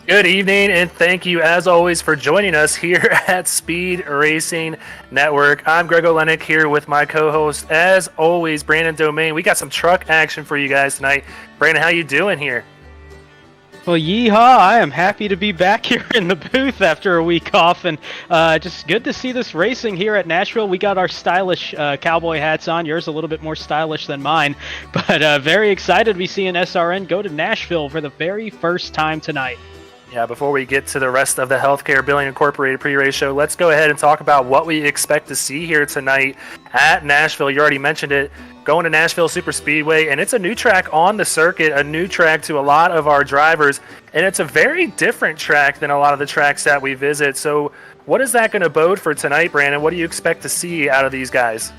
Good evening, and thank you, as always, for joining us here at Speed Racing Network. I'm Greg Olenik here with my co-host, as always, Brandon Domingue. We got some truck action for you guys tonight. Brandon, how you doing here? Well, yeehaw, I am happy to be back here in the booth after a week off, and just good to see this racing here at Nashville. We got our stylish cowboy hats on. Yours a little bit more stylish than mine, but very excited to be seeing SRN go to Nashville for the very first time tonight. Yeah, before we get to the rest of the Healthcare Billing Incorporated pre-race show, let's go ahead and talk about what we expect to see here tonight at Nashville. You already mentioned it, going to Nashville Superspeedway, and it's a new track on the circuit, a new track to a lot of our drivers, and it's a very different track than a lot of the tracks that we visit. So what is that going to bode for tonight, Brandon? What do you expect to see out of these guys?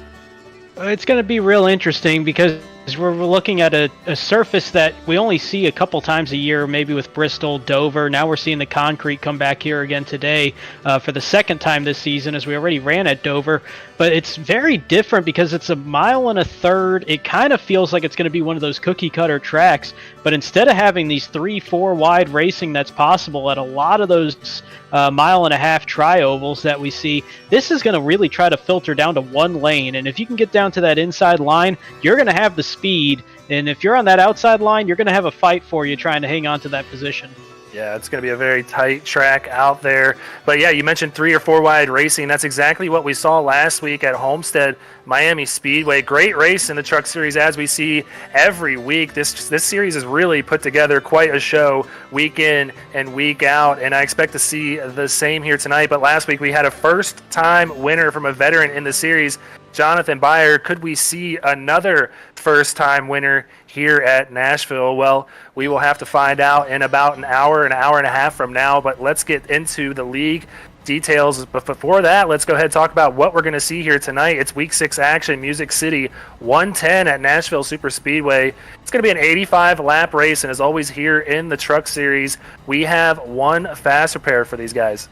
It's going to be real interesting because we're looking at a surface that we only see a couple times a year, maybe with Bristol, Dover. Now we're seeing the concrete come back here again today for the second time this season, as we already ran at Dover. But it's very different because it's a mile and a third. It kind of feels like it's going to be one of those cookie cutter tracks. But instead of having these 3-4 wide racing that's possible at a lot of those mile and a half tri-ovals that we see, this is going to really try to filter down to one lane. And if you can get down to that inside line, you're going to have the speed. And if you're on that outside line, you're going to have a fight for you trying to hang on to that position. Yeah, it's going to be a very tight track out there. But yeah, you mentioned 3 or 4 wide racing. That's exactly what we saw last week at Homestead Miami Speedway. Great race in the Truck Series, as we see every week. This series has really put together quite a show week in and week out, and I expect to see the same here tonight. But last week we had a first-time winner from a veteran in the series, Jonathan Byer. Could we see another first-time winner here at Nashville? Well, we will have to find out in about an hour and a half from now, but let's get into the league details. But before that, let's go ahead and talk about what we're going to see here tonight. It's Week 6 action, Music City 110 at Nashville Superspeedway. It's going to be an 85-lap race, and as always here in the Truck Series, we have one fast repair for these guys.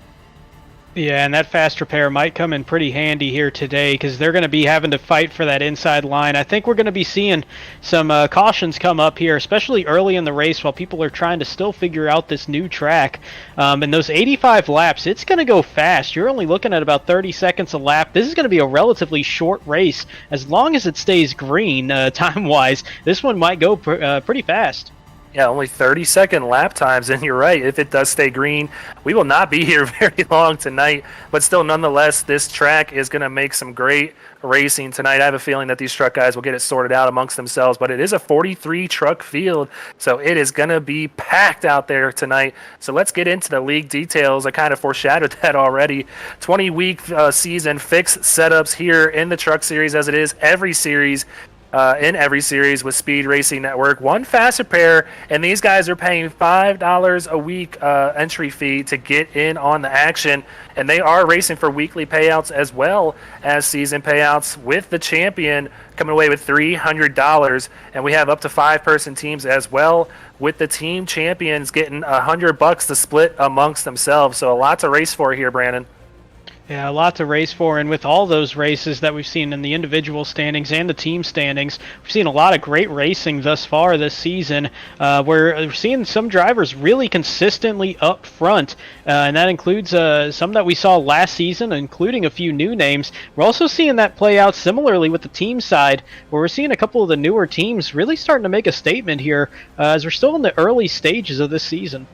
Yeah, and that fast repair might come in pretty handy here today because they're going to be having to fight for that inside line. I think we're going to be seeing some cautions come up here, especially early in the race while people are trying to still figure out this new track. And those 85 laps, it's going to go fast. You're only looking at about 30 seconds a lap. This is going to be a relatively short race. As long as it stays green time-wise, this one might go pretty fast. Yeah, only 30-second lap times, and you're right. If it does stay green, we will not be here very long tonight. But still, nonetheless, this track is going to make some great racing tonight. I have a feeling that these truck guys will get it sorted out amongst themselves, but it is a 43-truck field, so it is going to be packed out there tonight. So let's get into the league details. I kind of foreshadowed that already. 20-week season, fixed setups here in the Truck Series, as it is every series. In every series with Speed Racing Network. One fast repair, and these guys are paying $5 a week entry fee to get in on the action, and they are racing for weekly payouts as well as season payouts, with the champion coming away with $300, and we have up to 5-person teams as well, with the team champions getting $100 to split amongst themselves. So a lot to race for here, Brandon. Yeah, a lot to race for, and with all those races that we've seen in the individual standings and the team standings, we've seen a lot of great racing thus far this season. We're seeing some drivers really consistently up front, and that includes some that we saw last season, including a few new names. We're also seeing that play out similarly with the team side, where we're seeing a couple of the newer teams really starting to make a statement here as we're still in the early stages of this season.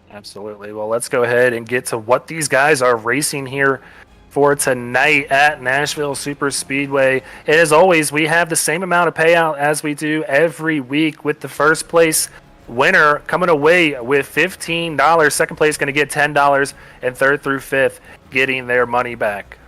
Absolutely. Well, let's go ahead and get to what these guys are racing here for tonight at Nashville Superspeedway. And as always, we have the same amount of payout as we do every week, with the first place winner coming away with $15. Second place going to get $10, and third through fifth getting their money back.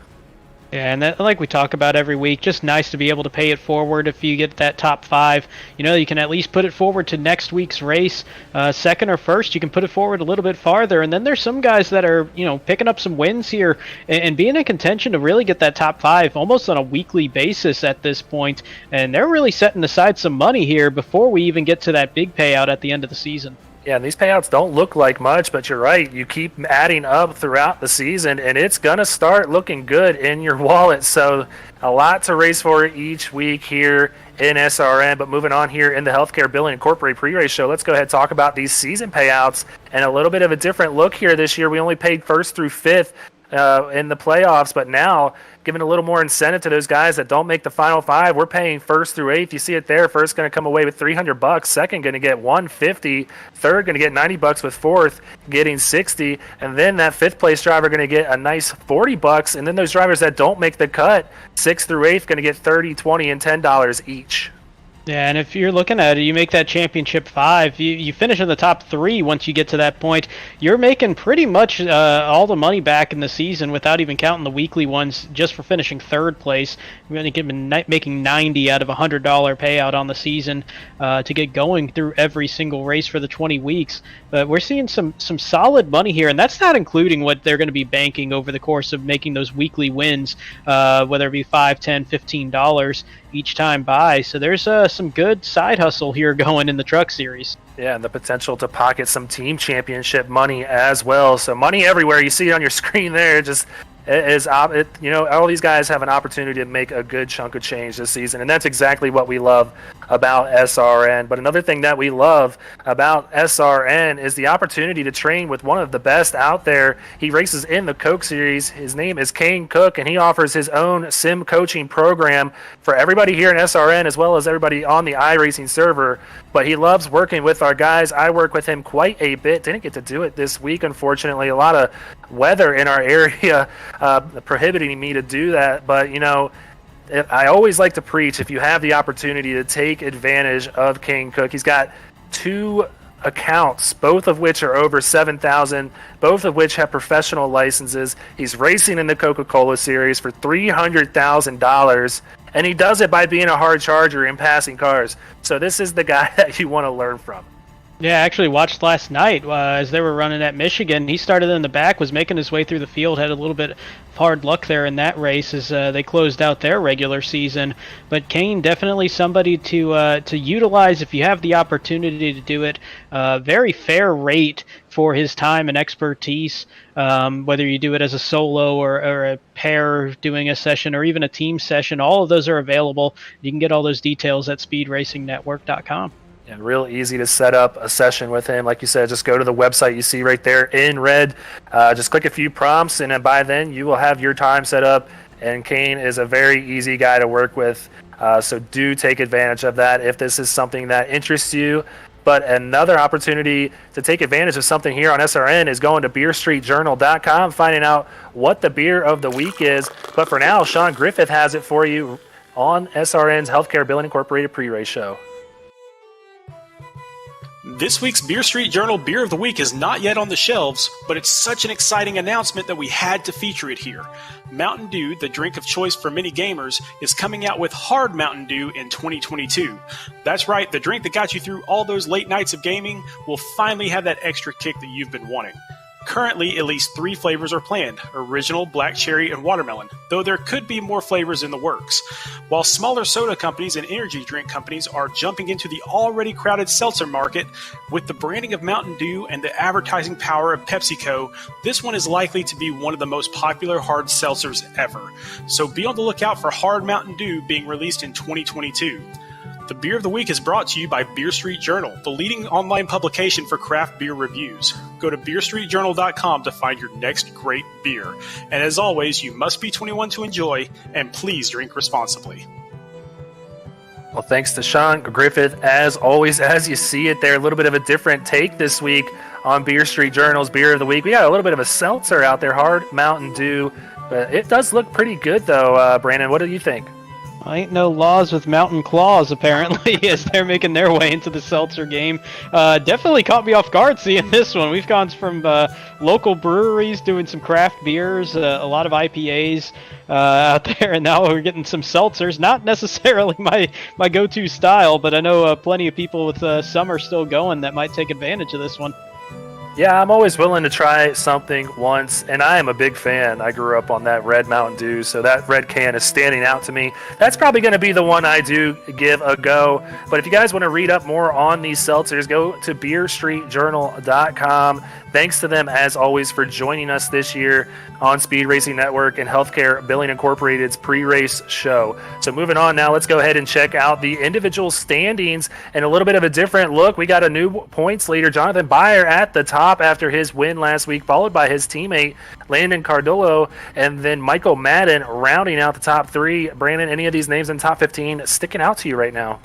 Yeah, and that, like we talk about every week, just nice to be able to pay it forward if you get that top 5. You know, you can at least put it forward to next week's race. Second or first, you can put it forward a little bit farther. And then there's some guys that are, you know, picking up some wins here and being in contention to really get that top 5 almost on a weekly basis at this point. And they're really setting aside some money here before we even get to that big payout at the end of the season. Yeah, and these payouts don't look like much, but you're right. You keep adding up throughout the season, and it's going to start looking good in your wallet. So a lot to race for each week here in SRN. But moving on here in the Healthcare Billing Incorporated pre-race show, let's go ahead and talk about these season payouts and a little bit of a different look here this year. We only paid first through fifth in the playoffs, but now giving a little more incentive to those guys that don't make the final five. We're paying first through eighth. You see it there. First going to come away with $300. Second going to get $150. Third going to get $90 with fourth getting $60. And then that fifth place driver going to get a nice $40. And then those drivers that don't make the cut, sixth through eighth, going to get $30, $20, and $10 each. Yeah, and if you're looking at it, you make that championship five, you finish in the top three once you get to that point, you're making pretty much all the money back in the season without even counting the weekly ones just for finishing third place. You're going to get making 90 out of $100 payout on the season to get going through every single race for the 20 weeks. But we're seeing some solid money here, and that's not including what they're going to be banking over the course of making those weekly wins, whether it be $5, $10, $15 each time by. So there's some good side hustle here going in the truck series. Yeah, and the potential to pocket some team championship money as well. So money everywhere. You see it on your screen there. All these guys have an opportunity to make a good chunk of change this season, and that's exactly what we love about SRN. But another thing that we love about SRN is the opportunity to train with one of the best out there. He races in the Coke Series. His name is Kane Cook, and he offers his own sim coaching program for everybody here in SRN as well as everybody on the iRacing server. But he loves working with our guys. I work with him quite a bit. Didn't get to do it this week, unfortunately. A lot of weather in our area prohibiting me to do that. But, I always like to preach, if you have the opportunity to take advantage of Kane Cook. He's got 2 accounts, both of which are over 7,000, both of which have professional licenses. He's racing in the Coca-Cola Series for $300,000, and he does it by being a hard charger and passing cars. So this is the guy that you want to learn from. Yeah, I actually watched last night as they were running at Michigan. He started in the back, was making his way through the field, had a little bit of hard luck there in that race as they closed out their regular season. But Kane, definitely somebody to utilize if you have the opportunity to do it. Very fair rate for his time and expertise, whether you do it as a solo or a pair doing a session or even a team session. All of those are available. You can get all those details at speedracingnetwork.com. And real easy to set up a session with him. Like you said, just go to the website you see right there in red. Just click a few prompts, and then by then you will have your time set up. And Kane is a very easy guy to work with. So do take advantage of that if this is something that interests you. But another opportunity to take advantage of something here on SRN is going to beerstreetjournal.com, finding out what the beer of the week is. But for now, Sean Griffith has it for you on SRN's Healthcare Billing Incorporated pre-race show. This week's Beer Street Journal Beer of the Week is not yet on the shelves, but it's such an exciting announcement that we had to feature it here. Mountain Dew, the drink of choice for many gamers, is coming out with Hard Mountain Dew in 2022. That's right, the drink that got you through all those late nights of gaming will finally have that extra kick that you've been wanting. Currently, at least 3 flavors are planned: original, black cherry, and watermelon, though there could be more flavors in the works. While smaller soda companies and energy drink companies are jumping into the already crowded seltzer market, with the branding of Mountain Dew and the advertising power of PepsiCo, this one is likely to be one of the most popular hard seltzers ever. So be on the lookout for Hard Mountain Dew being released in 2022. The Beer of the Week is brought to you by Beer Street Journal, the leading online publication for craft beer reviews. Go to beerstreetjournal.com to find your next great beer. And as always, you must be 21 to enjoy, and please drink responsibly. Well, thanks to Sean Griffith, as always, as you see it there, a little bit of a different take this week on Beer Street Journal's Beer of the Week. We got a little bit of a seltzer out there, Hard Mountain Dew, but it does look pretty good, though. Brandon, what do you think? Ain't no laws with mountain claws, apparently, as they're making their way into the seltzer game. Definitely caught me off guard seeing this one. We've gone from local breweries doing some craft beers, a lot of IPAs out there, and now we're getting some seltzers. Not necessarily my go-to style, but I know plenty of people with summer still going that might take advantage of this one. Yeah, I'm always willing to try something once, and I am a big fan. I grew up on that red Mountain Dew, so that red can is standing out to me. That's probably going to be the one I do give a go. But if you guys want to read up more on these seltzers, go to beerstreetjournal.com. Thanks to them, as always, for joining us this year on Speed Racing Network and Healthcare Billing Incorporated's pre-race show. So moving on now, let's go ahead and check out the individual standings and a little bit of a different look. We got a new points leader, Jonathan Byer, at the top after his win last week, followed by his teammate Landon Cardullo, and then Michael Madden rounding out the top three. Brandon, any of these names in the top 15 sticking out to you right now?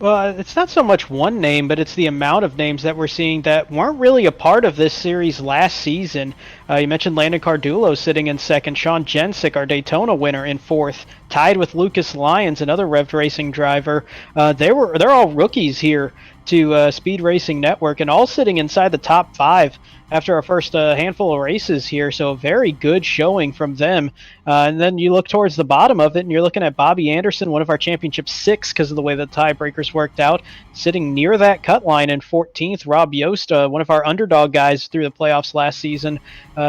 Well, it's not so much one name, but it's the amount of names that we're seeing that weren't really a part of this series last season. You mentioned Landon Cardullo sitting in second, Sean Jensick, our Daytona winner, in fourth, tied with Lucas Lyons, another Rev Racing driver. They're all rookies here to Speed Racing Network, and all sitting inside the top five after our first handful of races here, so a very good showing from them. And then you look towards the bottom of it, and you're looking at Bobby Anderson, one of our championship six, because of the way the tiebreakers worked out, sitting near that cut line in 14th. Rob Yost, one of our underdog guys through the playoffs last season,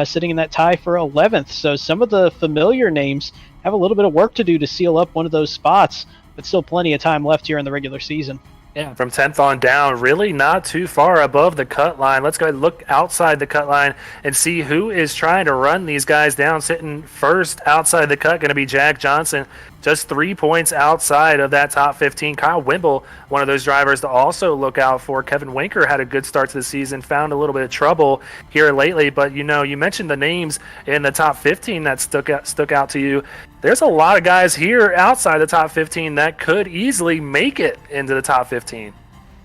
sitting in that tie for 11th. So some of the familiar names have a little bit of work to do to seal up one of those spots, but still plenty of time left here in the regular season. Yeah, from 10th on down, really not too far above the cut line. Let's go ahead and look outside the cut line and see who is trying to run these guys down. Sitting first outside the cut, going to be Jack Johnson, just 3 points outside of that top 15. Kyle Wimble, one of those drivers to also look out for. Kevin Winker had a good start to the season, found a little bit of trouble here lately. But, you mentioned the names in the top 15 that stuck out to you. There's a lot of guys here outside the top 15 that could easily make it into the top 15.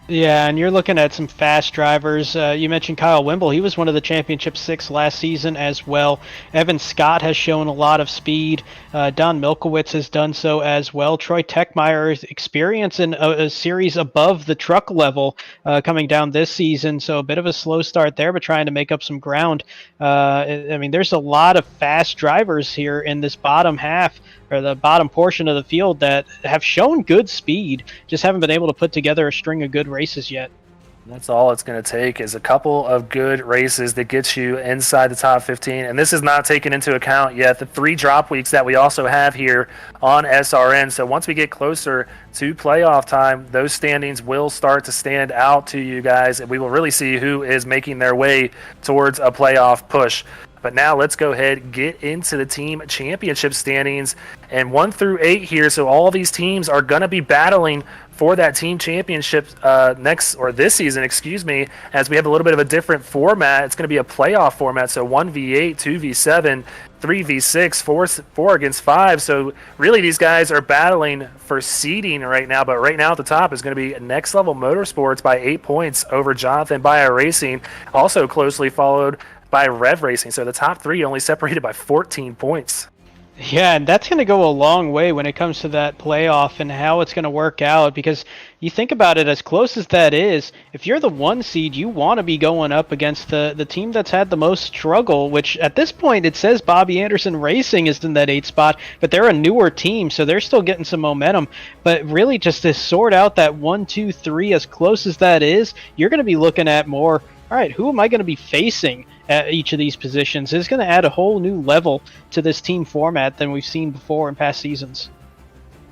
Yeah, and you're looking at some fast drivers. You mentioned Kyle Wimble. He was one of the championship six last season as well. Evan Scott has shown a lot of speed. Don Milkowitz has done so as well. Troy Techmeyer is experiencing a series above the truck level coming down this season, so a bit of a slow start there, but trying to make up some ground. There's a lot of fast drivers here in this bottom half, or the bottom portion of the field, that have shown good speed, just haven't been able to put together a string of good races yet. That's all it's going to take is a couple of good races that gets you inside the top 15. And this is not taken into account yet the 3 drop weeks that we also have here on SRN. So once we get closer to playoff time, those standings will start to stand out to you guys, and we will really see who is making their way towards a playoff push. But now let's go ahead and get into the team championship standings, and 1 through 8 here. So all of these teams are going to be battling for that team championship this season, as we have a little bit of a different format. It's going to be a playoff format, so 1v8, 2v7, 3v6, 4 against 5. So really these guys are battling for seeding right now, but right now at the top is going to be Next Level Motorsports by 8 points over Jonathan Byer Racing, also closely followed by Rev Racing. So the top 3 only separated by 14 points. Yeah, and that's going to go a long way when it comes to that playoff and how it's going to work out, because you think about it, as close as that is, if you're the 1 seed, you want to be going up against the team that's had the most struggle, which at this point it says Bobby Anderson Racing is in that 8 spot, but they're a newer team, so they're still getting some momentum. But really just to sort out that 1, 2, 3, as close as that is, you're going to be looking at more, all right, who am I going to be facing at each of these positions? It's going to add a whole new level to this team format than we've seen before in past seasons.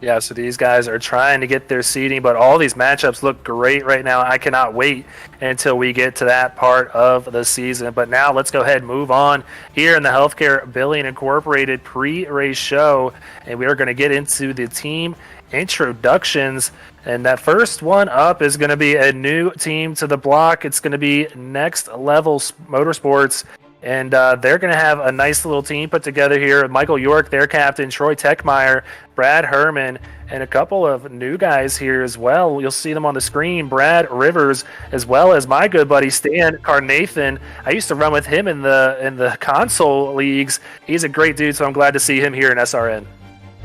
Yeah, so these guys are trying to get their seeding, but all these matchups look great right now. I cannot wait until we get to that part of the season. But now let's go ahead and move on here in the Healthcare Billing Incorporated pre-race show, and we are going to get into the team introductions. And that first one up is going to be a new team to the block. It's going to be Next Level Motorsports, and they're going to have a nice little team put together here. Michael York, their captain, Troy Techmeyer, Brad Herman, and a couple of new guys here as well. You'll see them on the screen. Brad Rivers, as well as my good buddy Stan Carnathan. I used to run with him in the console leagues. He's a great dude, so I'm glad to see him here in SRN.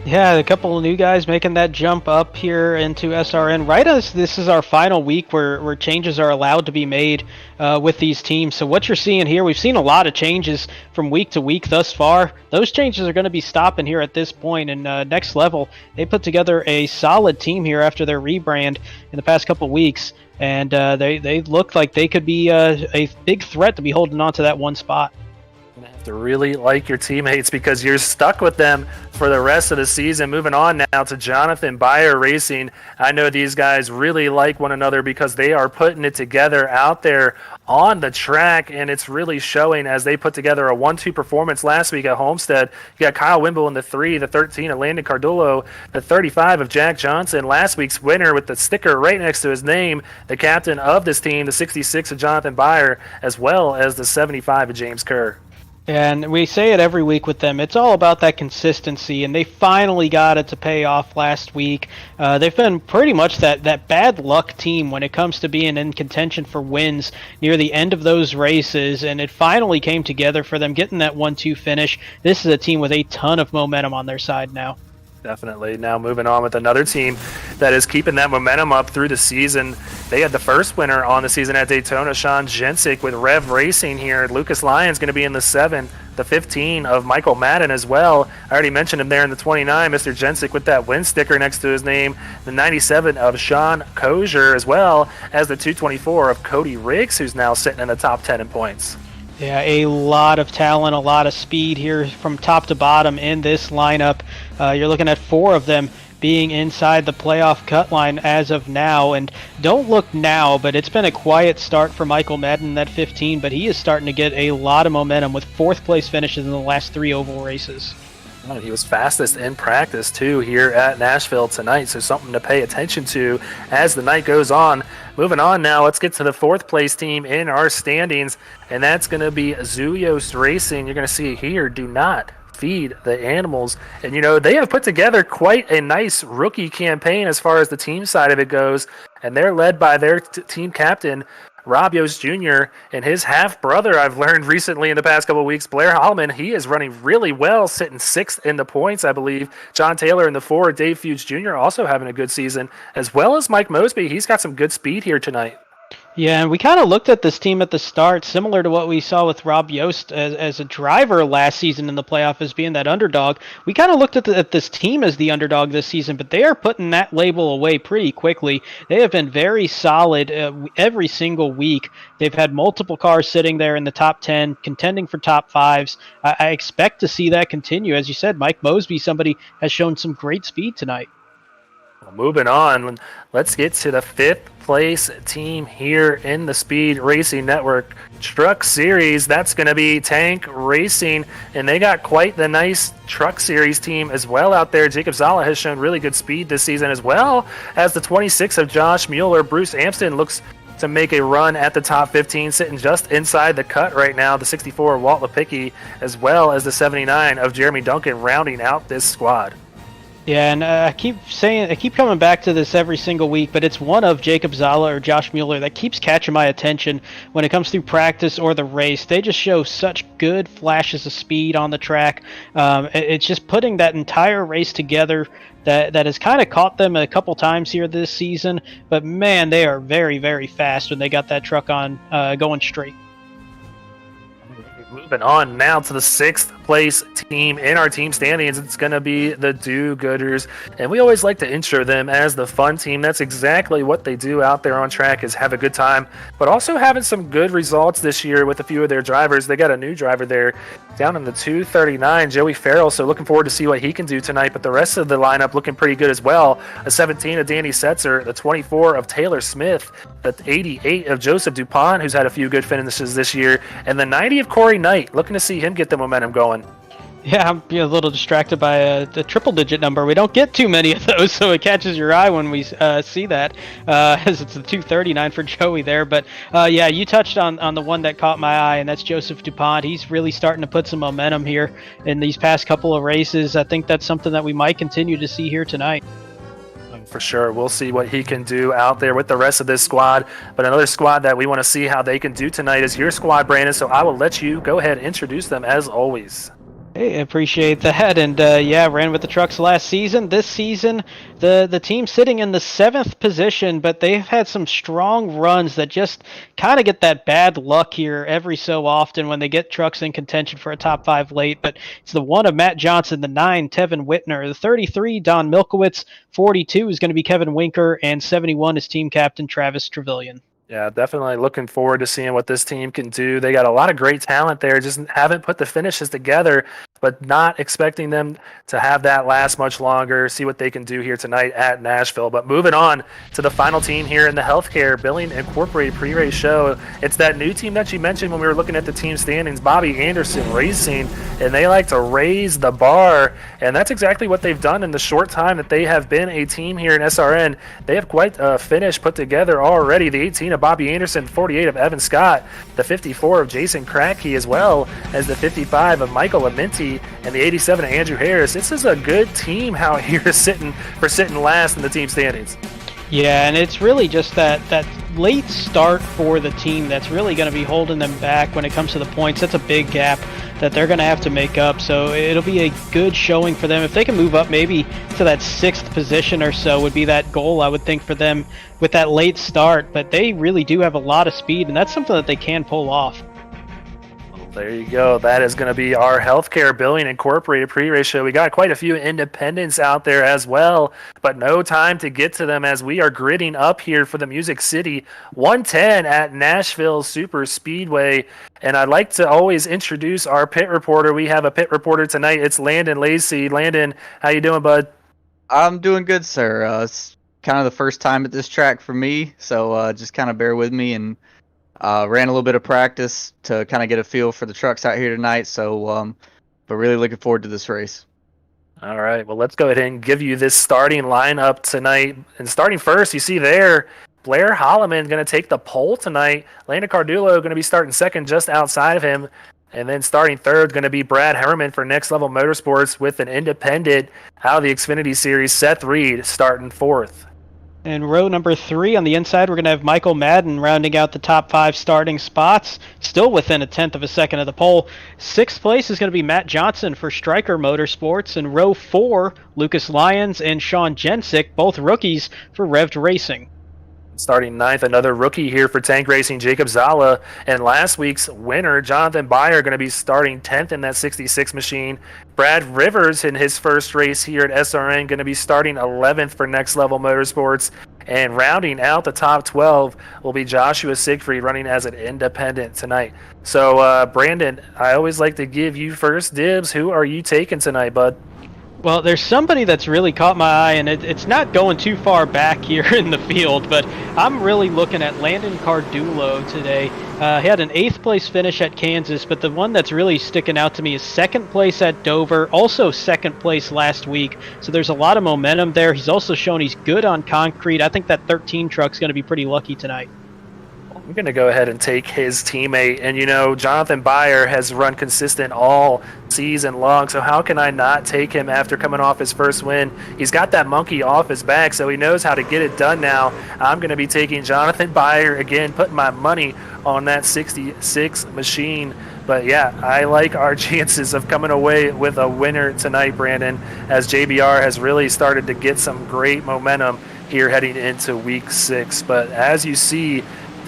Yeah, a couple of new guys making that jump up here into SRN right as this is our final week where changes are allowed to be made with these teams. So what you're seeing here, we've seen a lot of changes from week to week thus far. Those changes are going to be stopping here at this point. And Next Level, they put together a solid team here after their rebrand in the past couple weeks. and they look like they could be a big threat to be holding on to that one spot. You have to really like your teammates because you're stuck with them for the rest of the season. Moving on now to Jonathan Byer Racing. I know these guys really like one another because they are putting it together out there on the track, and it's really showing as they put together a 1-2 performance last week at Homestead. You got Kyle Wimble in the 3, the 13 of Landon Cardullo, the 35 of Jack Johnson. Last week's winner with the sticker right next to his name, the captain of this team, the 66 of Jonathan Byer, as well as the 75 of James Kerr. And we say it every week with them. It's all about that consistency, and they finally got it to pay off last week. They've been pretty much that bad luck team when it comes to being in contention for wins near the end of those races, and it finally came together for them getting that 1-2 finish. This is a team with a ton of momentum on their side now. Definitely. Now moving on with another team that is keeping that momentum up through the season. They had the first winner on the season at Daytona, Sean Jensick with Rev Racing here. Lucas Lyon's going to be in the 7, the 15 of Michael Madden as well. I already mentioned him there in the 29, Mr. Jensick with that win sticker next to his name. The 97 of Sean Kozier as well as the 224 of Cody Riggs, who's now sitting in the top 10 in points. Yeah, a lot of talent, a lot of speed here from top to bottom in this lineup. You're looking at 4 of them being inside the playoff cut line as of now. And don't look now, but it's been a quiet start for Michael Madden in that 15, but he is starting to get a lot of momentum with 4th place finishes in the last 3 oval races. He was fastest in practice, too, here at Nashville tonight, so something to pay attention to as the night goes on. Moving on now, let's get to the 4th place team in our standings, and that's going to be Zuyos Racing. You're going to see it here. Do not feed the animals. And, you know, they have put together quite a nice rookie campaign as far as the team side of it goes, and they're led by their team captain, Rob Yost Jr. and his half-brother, I've learned recently in the past couple of weeks, Blair Holloman. He is running really well, sitting 6th in the points, I believe. John Taylor in the 4, Dave Fuge Jr. also having a good season, as well as Mike Mosby. He's got some good speed here tonight. Yeah, and we kind of looked at this team at the start, similar to what we saw with Rob Yost as a driver last season in the playoff as being that underdog. We kind of looked at this team as the underdog this season, but they are putting that label away pretty quickly. They have been very solid every single week. They've had multiple cars sitting there in the top 10, contending for top 5s. I expect to see that continue. As you said, Mike Mosby, somebody has shown some great speed tonight. Well, moving on, let's get to the 5th place team here in the Speed Racing Network Truck Series. That's going to be Tank Racing, and they got quite the nice Truck Series team as well out there. Jacob Zala has shown really good speed this season, as well as the 26 of Josh Mueller. Bruce Amston looks to make a run at the top 15, sitting just inside the cut right now. The 64 of Walt Lepicki, as well as the 79 of Jeremy Duncan, rounding out this squad. Yeah, and I keep coming back to this every single week, but it's one of Jacob Zala or Josh Mueller that keeps catching my attention when it comes through practice or the race. They just show such good flashes of speed on the track. It's just putting that entire race together that has kind of caught them a couple times here this season. But man, they are very, very fast when they got that truck on going straight. Moving on now to the 6th place team in our team standings. It's going to be the Do-Gooders, and we always like to intro them as the fun team. That's exactly what they do out there on track, is have a good time, but also having some good results this year with a few of their drivers. They got a new driver there down in the 239, Joey Farrell, so looking forward to see what he can do tonight, but the rest of the lineup looking pretty good as well. A 17 of Danny Setzer, the 24 of Taylor Smith, the 88 of Joseph DuPont, who's had a few good finishes this year, and the 90 of Corey Knight. Looking to see him get the momentum going. Yeah, I'm a little distracted by the triple-digit number. We don't get too many of those, so it catches your eye when we see that, as it's the 239 for Joey there. But, yeah, you touched on the one that caught my eye, and that's Joseph DuPont. He's really starting to put some momentum here in these past couple of races. I think that's something that we might continue to see here tonight. For sure. We'll see what he can do out there with the rest of this squad. But another squad that we want to see how they can do tonight is your squad, Brandon. So I will let you go ahead and introduce them as always. Hey, appreciate that. And yeah, ran with the trucks last season. This season, the team's sitting in the 7th position, but they've had some strong runs that just kind of get that bad luck here every so often when they get trucks in contention for a top 5 late. But it's the 1 of Matt Johnson, the 9, Tevin Whitner, the 33, Don Milkowitz, 42 is going to be Kevin Winker, and 71 is team captain Travis Trevelyan. Yeah, definitely looking forward to seeing what this team can do. They got a lot of great talent there, just haven't put the finishes together, but not expecting them to have that last much longer. See what they can do here tonight at Nashville. But moving on to the final team here in the Healthcare Billing Incorporated pre-race show. It's that new team that you mentioned when we were looking at the team standings, Bobby Anderson Racing, and they like to raise the bar, and that's exactly what they've done in the short time that they have been a team here in SRN. They have quite a finish put together already. The 18 of Bobby Anderson, 48 of Evan Scott, the 54 of Jason Kratke, as well as the 55 of Michael Amenti, and the 87 of Andrew Harris. This is a good team out here sitting last in the team standings. Yeah, and it's really just that late start for the team that's really going to be holding them back when it comes to the points. That's a big gap that they're going to have to make up, so it'll be a good showing for them. If they can move up maybe to that 6th position or so would be that goal, I would think, for them with that late start, but they really do have a lot of speed, and that's something that they can pull off. There you go. That is going to be our Healthcare Billing Incorporated pre-race show. We got quite a few independents out there as well, but no time to get to them as we are gridding up here for the Music City 110 at Nashville Superspeedway. And I'd like to always introduce our pit reporter. We have a pit reporter tonight. It's Landon Lacey. Landon, how you doing, bud? I'm doing good, sir. It's kind of the first time at this track for me, so just kind of bear with me, and ran a little bit of practice to kind of get a feel for the trucks out here tonight, so but really looking forward to this race. All right, well, let's go ahead and give you this starting lineup tonight. And starting first, you see there, Blair Holloman going to take the pole tonight. Landon Cardulo going to be starting second just outside of him. And then starting third going to be Brad Herman for Next Level Motorsports with an independent out of the Xfinity Series, Seth Reed, starting fourth. And row number 3 on the inside, we're going to have Michael Madden rounding out the top 5 starting spots, still within a 1/10 of a second of the pole. 6th place is going to be Matt Johnson for Stryker Motorsports. And row 4, Lucas Lyons and Sean Jensick, both rookies for Revved Racing. Starting 9th, another rookie here for Tank Racing, Jacob Zala. And last week's winner, Jonathan Byer, going to be starting 10th in that 66 machine. Brad Rivers in his first race here at SRN going to be starting 11th for Next Level Motorsports. And rounding out the top 12 will be Joshua Siegfried running as an independent tonight. So, Brandon, I always like to give you first dibs. Who are you taking tonight, bud? Well, there's somebody that's really caught my eye, and it's not going too far back here in the field, but I'm really looking at Landon Cardulo today. He had an 8th place finish at Kansas, but the one that's really sticking out to me is 2nd place at Dover, also 2nd place last week. So there's a lot of momentum there. He's also shown he's good on concrete. I think that 13 truck's going to be pretty lucky tonight. I'm going to go ahead and take his teammate. And, you know, Jonathan Byer has run consistent all season long, so how can I not take him after coming off his first win? He's got that monkey off his back, so he knows how to get it done now. I'm going to be taking Jonathan Byer again, putting my money on that 66 machine. But, yeah, I like our chances of coming away with a winner tonight, Brandon, as JBR has really started to get some great momentum here heading into Week 6. But as you see,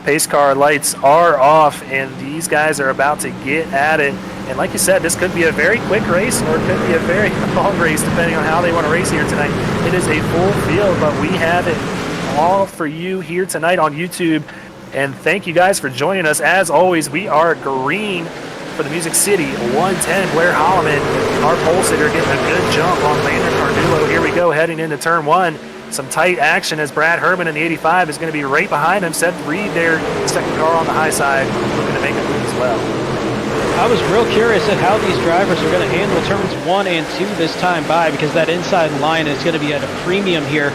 pace car lights are off, and these guys are about to get at it. And like you said, this could be a very quick race, or it could be a very long race, depending on how they want to race here tonight. It is a full field, but we have it all for you here tonight on YouTube. And thank you guys for joining us. As always, we are green for the Music City 110. Blair Holloman, our pole sitter, getting a good jump on Landon Cardulo. Here we go, heading into turn 1. Some tight action as Brad Herman in the 85 is going to be right behind him. Seth Reed there, second car on the high side, looking to make it move as well. I was real curious at how these drivers are going to handle turns 1 and 2 this time by, because that inside line is going to be at a premium here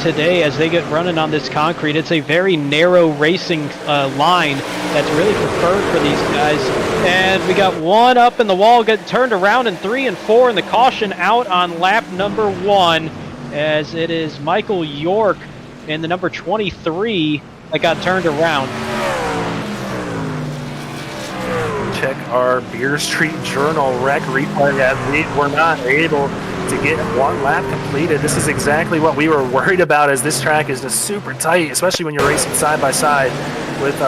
today as they get running on this concrete. It's a very narrow racing line that's really preferred for these guys. And we got one up in the wall, getting turned around in 3 and 4, and the caution out on lap number 1. As it is Michael York in the number 23 that got turned around. check our Beer Street Journal rec replay as we were not able to get one lap completed. This is exactly what we were worried about, as this track is just super tight, especially when you're racing side by side with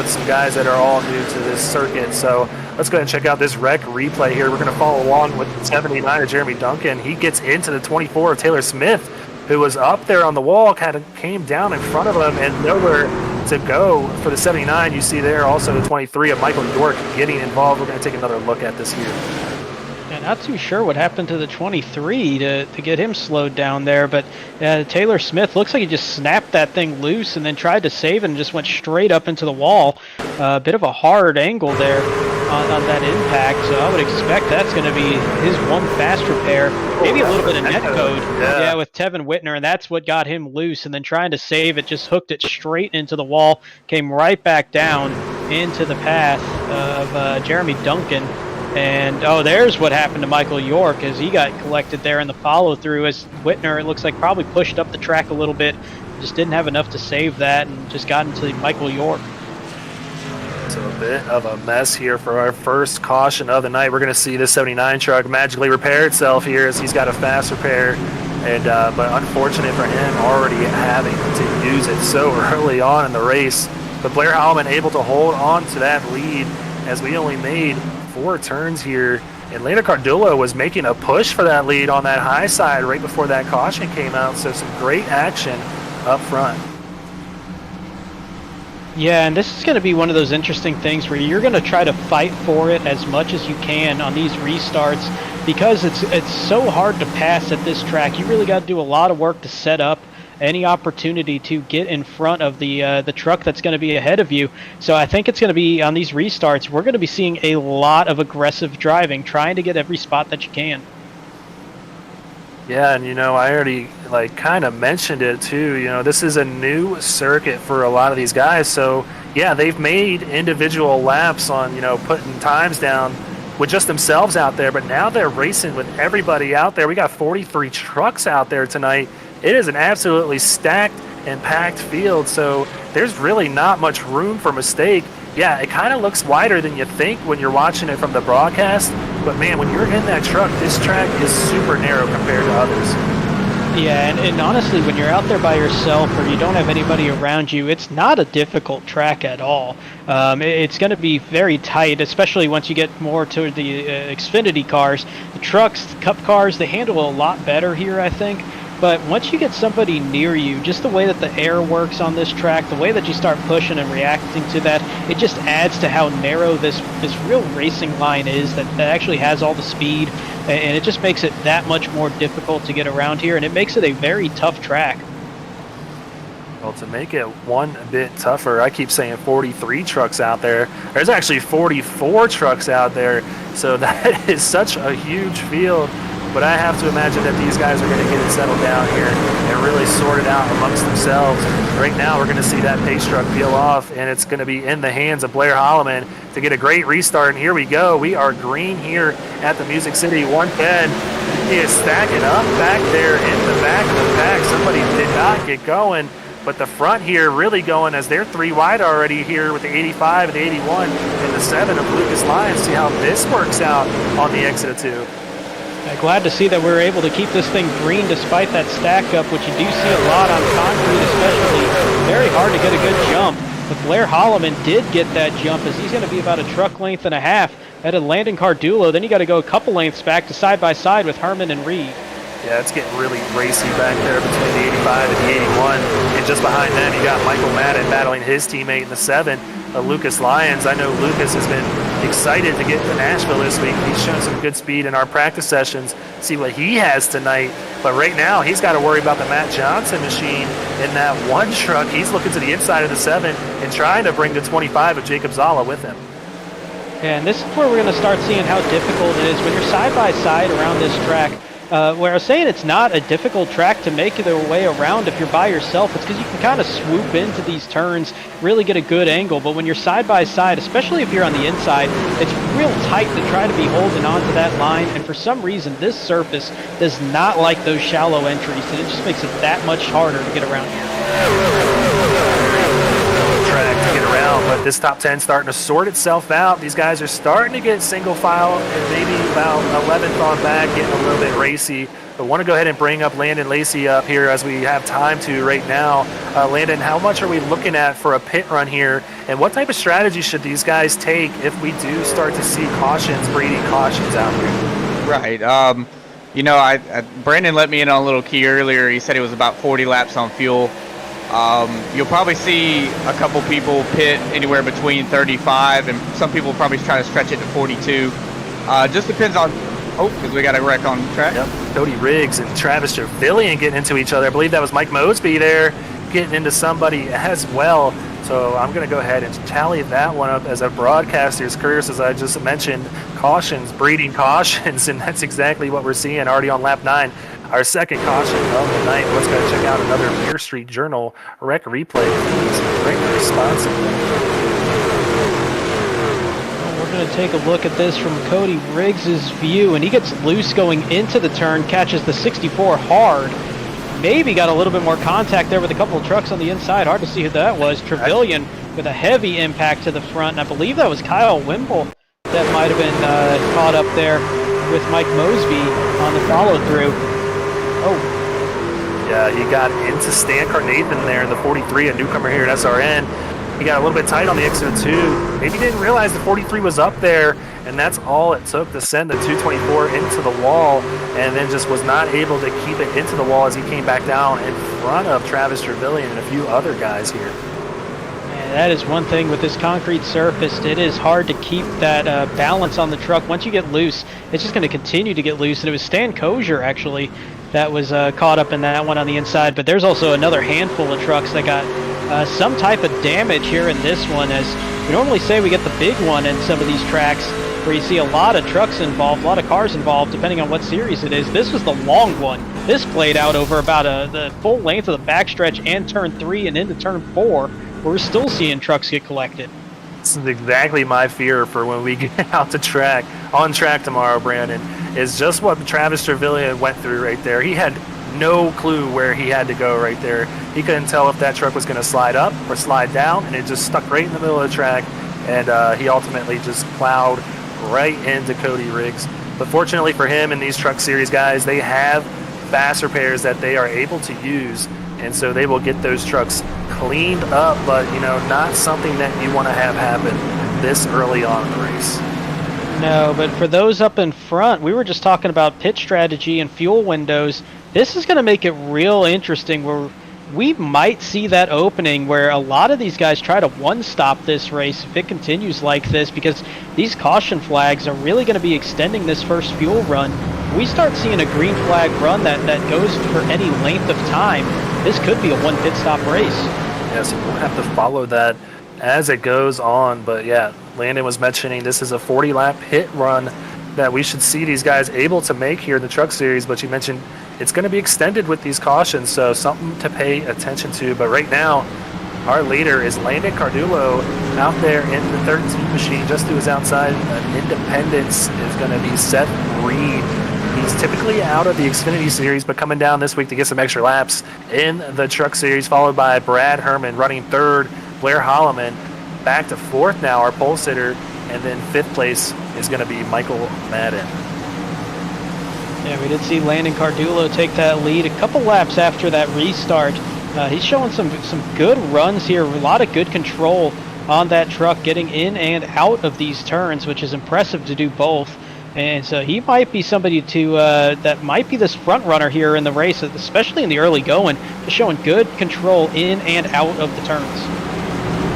some guys that are all new to this circuit. So let's go ahead and check out this rec replay here. We're going to follow along with the 79 of Jeremy Duncan. He gets into the 24 of Taylor Smith, who was up there on the wall, kind of came down in front of him and nowhere to go for the 79. You see there also the 23 of Michael York getting involved. We're going to take another look at this here. Yeah, not too sure what happened to the 23 to get him slowed down there, but Taylor Smith looks like he just snapped that thing loose and then tried to save it and just went straight up into the wall. A bit of a hard angle there on that impact, so I would expect that's going to be his one fast repair. Maybe a little bit of net code, yeah, with Tevin Whitner, and that's what got him loose. And then trying to save it, just hooked it straight into the wall, came right back down into the path of Jeremy Duncan. And, oh, there's what happened to Michael York as he got collected there in the follow-through, as Whitner, it looks like, probably pushed up the track a little bit, just didn't have enough to save that and just got into Michael York. So a bit of a mess here for our first caution of the night. We're going to see this 79 truck magically repair itself here as he's got a fast repair. And but unfortunate for him already having to use it so early on in the race. But Blair Hallman able to hold on to that lead as we only made 4 turns here. And Lena Cardullo was making a push for that lead on that high side right before that caution came out. So some great action up front. Yeah, and this is going to be one of those interesting things where you're going to try to fight for it as much as you can on these restarts, because it's so hard to pass at this track. You really got to do a lot of work to set up any opportunity to get in front of the truck that's going to be ahead of you. So I think it's going to be on these restarts, we're going to be seeing a lot of aggressive driving, trying to get every spot that you can. Yeah, and I already kind of mentioned it too. This is a new circuit for a lot of these guys. So yeah, they've made individual laps on putting times down with just themselves out there, but now they're racing with everybody out there. We got 43 trucks out there tonight. It is an absolutely stacked and packed field, so there's really not much room for mistake. Yeah, it kind of looks wider than you think when you're watching it from the broadcast, but man, when you're in that truck, this track is super narrow compared to others. Yeah, and honestly, when you're out there by yourself or you don't have anybody around you, it's not a difficult track at all. It's going to be very tight, especially once you get more to the Xfinity cars. The trucks, the Cup cars, they handle a lot better here, I think. But once you get somebody near you, just the way that the air works on this track, the way that you start pushing and reacting to that, it just adds to how narrow this real racing line is that actually has all the speed, and it just makes it that much more difficult to get around here, and it makes it a very tough track. Well, to make it one bit tougher, I keep saying 43 trucks out there. There's actually 44 trucks out there, so that is such a huge field. But I have to imagine that these guys are going to get it settled down here and really sort it out amongst themselves. Right now, we're going to see that pace truck peel off, and it's going to be in the hands of Blair Holloman to get a great restart. And here we go. We are green here at the Music City 110. He is stacking up back there in the back of the pack. Somebody did not get going, but the front here really going as they're 3 wide already here with the 85 and the 81 and the 7 of Lucas Lyons. See how this works out on the exit of 2. Glad to see that we're able to keep this thing green despite that stack up, which you do see a lot on concrete especially. Very hard to get a good jump. But Blair Holloman did get that jump, as he's going to be about a truck length and a half at a Landon Cardullo. Then you got to go a couple lengths back to side by side with Herman and Reed. Yeah, it's getting really racy back there between the 85 and the 81. And just behind them, you got Michael Madden battling his teammate in the 7, Lucas Lyons. I know Lucas has been excited to get to Nashville this week. He's shown some good speed in our practice sessions. See what he has tonight. But right now, he's got to worry about the Matt Johnson machine in that one truck. He's looking to the inside of the 7 and trying to bring the 25 of Jacob Zala with him. And this is where we're going to start seeing how difficult it is when you're side by side around this track. Where I was saying it's not a difficult track to make their way around if you're by yourself. It's because you can kind of swoop into these turns, really get a good angle. But when you're side by side, especially if you're on the inside, it's real tight to try to be holding on to that line. And for some reason, this surface does not like those shallow entries, and it just makes it that much harder to get around here. Track to get around now, but this top 10 starting to sort itself out. These guys are starting to get single file and maybe about 11th on back, getting a little bit racy. But want to go ahead and bring up Landon Lacey up here as we have time to right now. Landon, how much are we looking at for a pit run here? And what type of strategy should these guys take if we do start to see cautions, breeding cautions out here? Right. You know, Brandon let me in on a little key earlier. He said it was about 40 laps on fuel. You'll probably see a couple people pit anywhere between 35, and some people probably try to stretch it to 42. Just depends on... Oh, because we got a wreck on track. Yep, Cody Riggs and Travis Trevelyan getting into each other. I believe that was Mike Mosby there getting into somebody as well. So I'm going to go ahead and tally that one up as a broadcaster's curse, as I just mentioned. Cautions, breeding cautions, and that's exactly what we're seeing already on lap 9. Our second caution of the night. Let's go check out another Beer Street Journal rec replay. Please drink responsibly. We're going to take a look at this from Cody Riggs' view, and he gets loose going into the turn, catches the 64 hard. Maybe got a little bit more contact there with a couple of trucks on the inside. Hard to see who that was. Trevelyan with a heavy impact to the front, and I believe that was Kyle Wimble that might have been caught up there with Mike Mosby on the follow-through. Oh. Yeah, he got into Stan Carnathan there in the 43, a newcomer here at SRN. He got a little bit tight on the X02. Maybe didn't realize the 43 was up there, and that's all it took to send the 224 into the wall, and then just was not able to keep it into the wall as he came back down in front of Travis Trevelyan and a few other guys here. Man, that is one thing with this concrete surface. It is hard to keep that balance on the truck. Once you get loose, it's just going to continue to get loose, and it was Stan Kozier, actually, that was caught up in that one on the inside. But there's also another handful of trucks that got some type of damage here in this one, as we normally say we get the big one in some of these tracks where you see a lot of trucks involved, a lot of cars involved, depending on what series it is. This was the long one. This played out over about the full length of the backstretch and turn 3 and into turn 4, where we're still seeing trucks get collected. This is exactly my fear for when we get out to track, on track tomorrow, Brandon, is just what Travis Trevelyan went through right there. He had no clue where he had to go right there. He couldn't tell if that truck was going to slide up or slide down, and it just stuck right in the middle of the track, and he ultimately just plowed right into Cody Riggs. But fortunately for him and these truck series guys, they have fast repairs that they are able to use, and so they will get those trucks cleaned up, but not something that you want to have happen this early on in the race. No, but for those up in front, we were just talking about pit strategy and fuel windows. This is going to make it real interesting, where we might see that opening where a lot of these guys try to one-stop this race if it continues like this, because these caution flags are really going to be extending this first fuel run. If we start seeing a green flag run that goes for any length of time, this could be a one pit stop race. Yes, we'll have to follow that as it goes on. But yeah, Landon was mentioning this is a 40-lap pit run that we should see these guys able to make here in the truck series. But you mentioned it's going to be extended with these cautions, so something to pay attention to. But right now, our leader is Landon Cardullo out there in the 13 machine just to his outside. Independence is going to be Seth Reed. He's typically out of the Xfinity Series, but coming down this week to get some extra laps in the Truck Series, followed by Brad Herman running third, Blair Holloman back to fourth now, our pole sitter, and then fifth place is going to be Michael Madden. Yeah, we did see Landon Cardullo take that lead a couple laps after that restart. He's showing some good runs here, a lot of good control on that truck, getting in and out of these turns, which is impressive to do both. And so he might be somebody to that might be this front runner here in the race, especially in the early going, just showing good control in and out of the turns.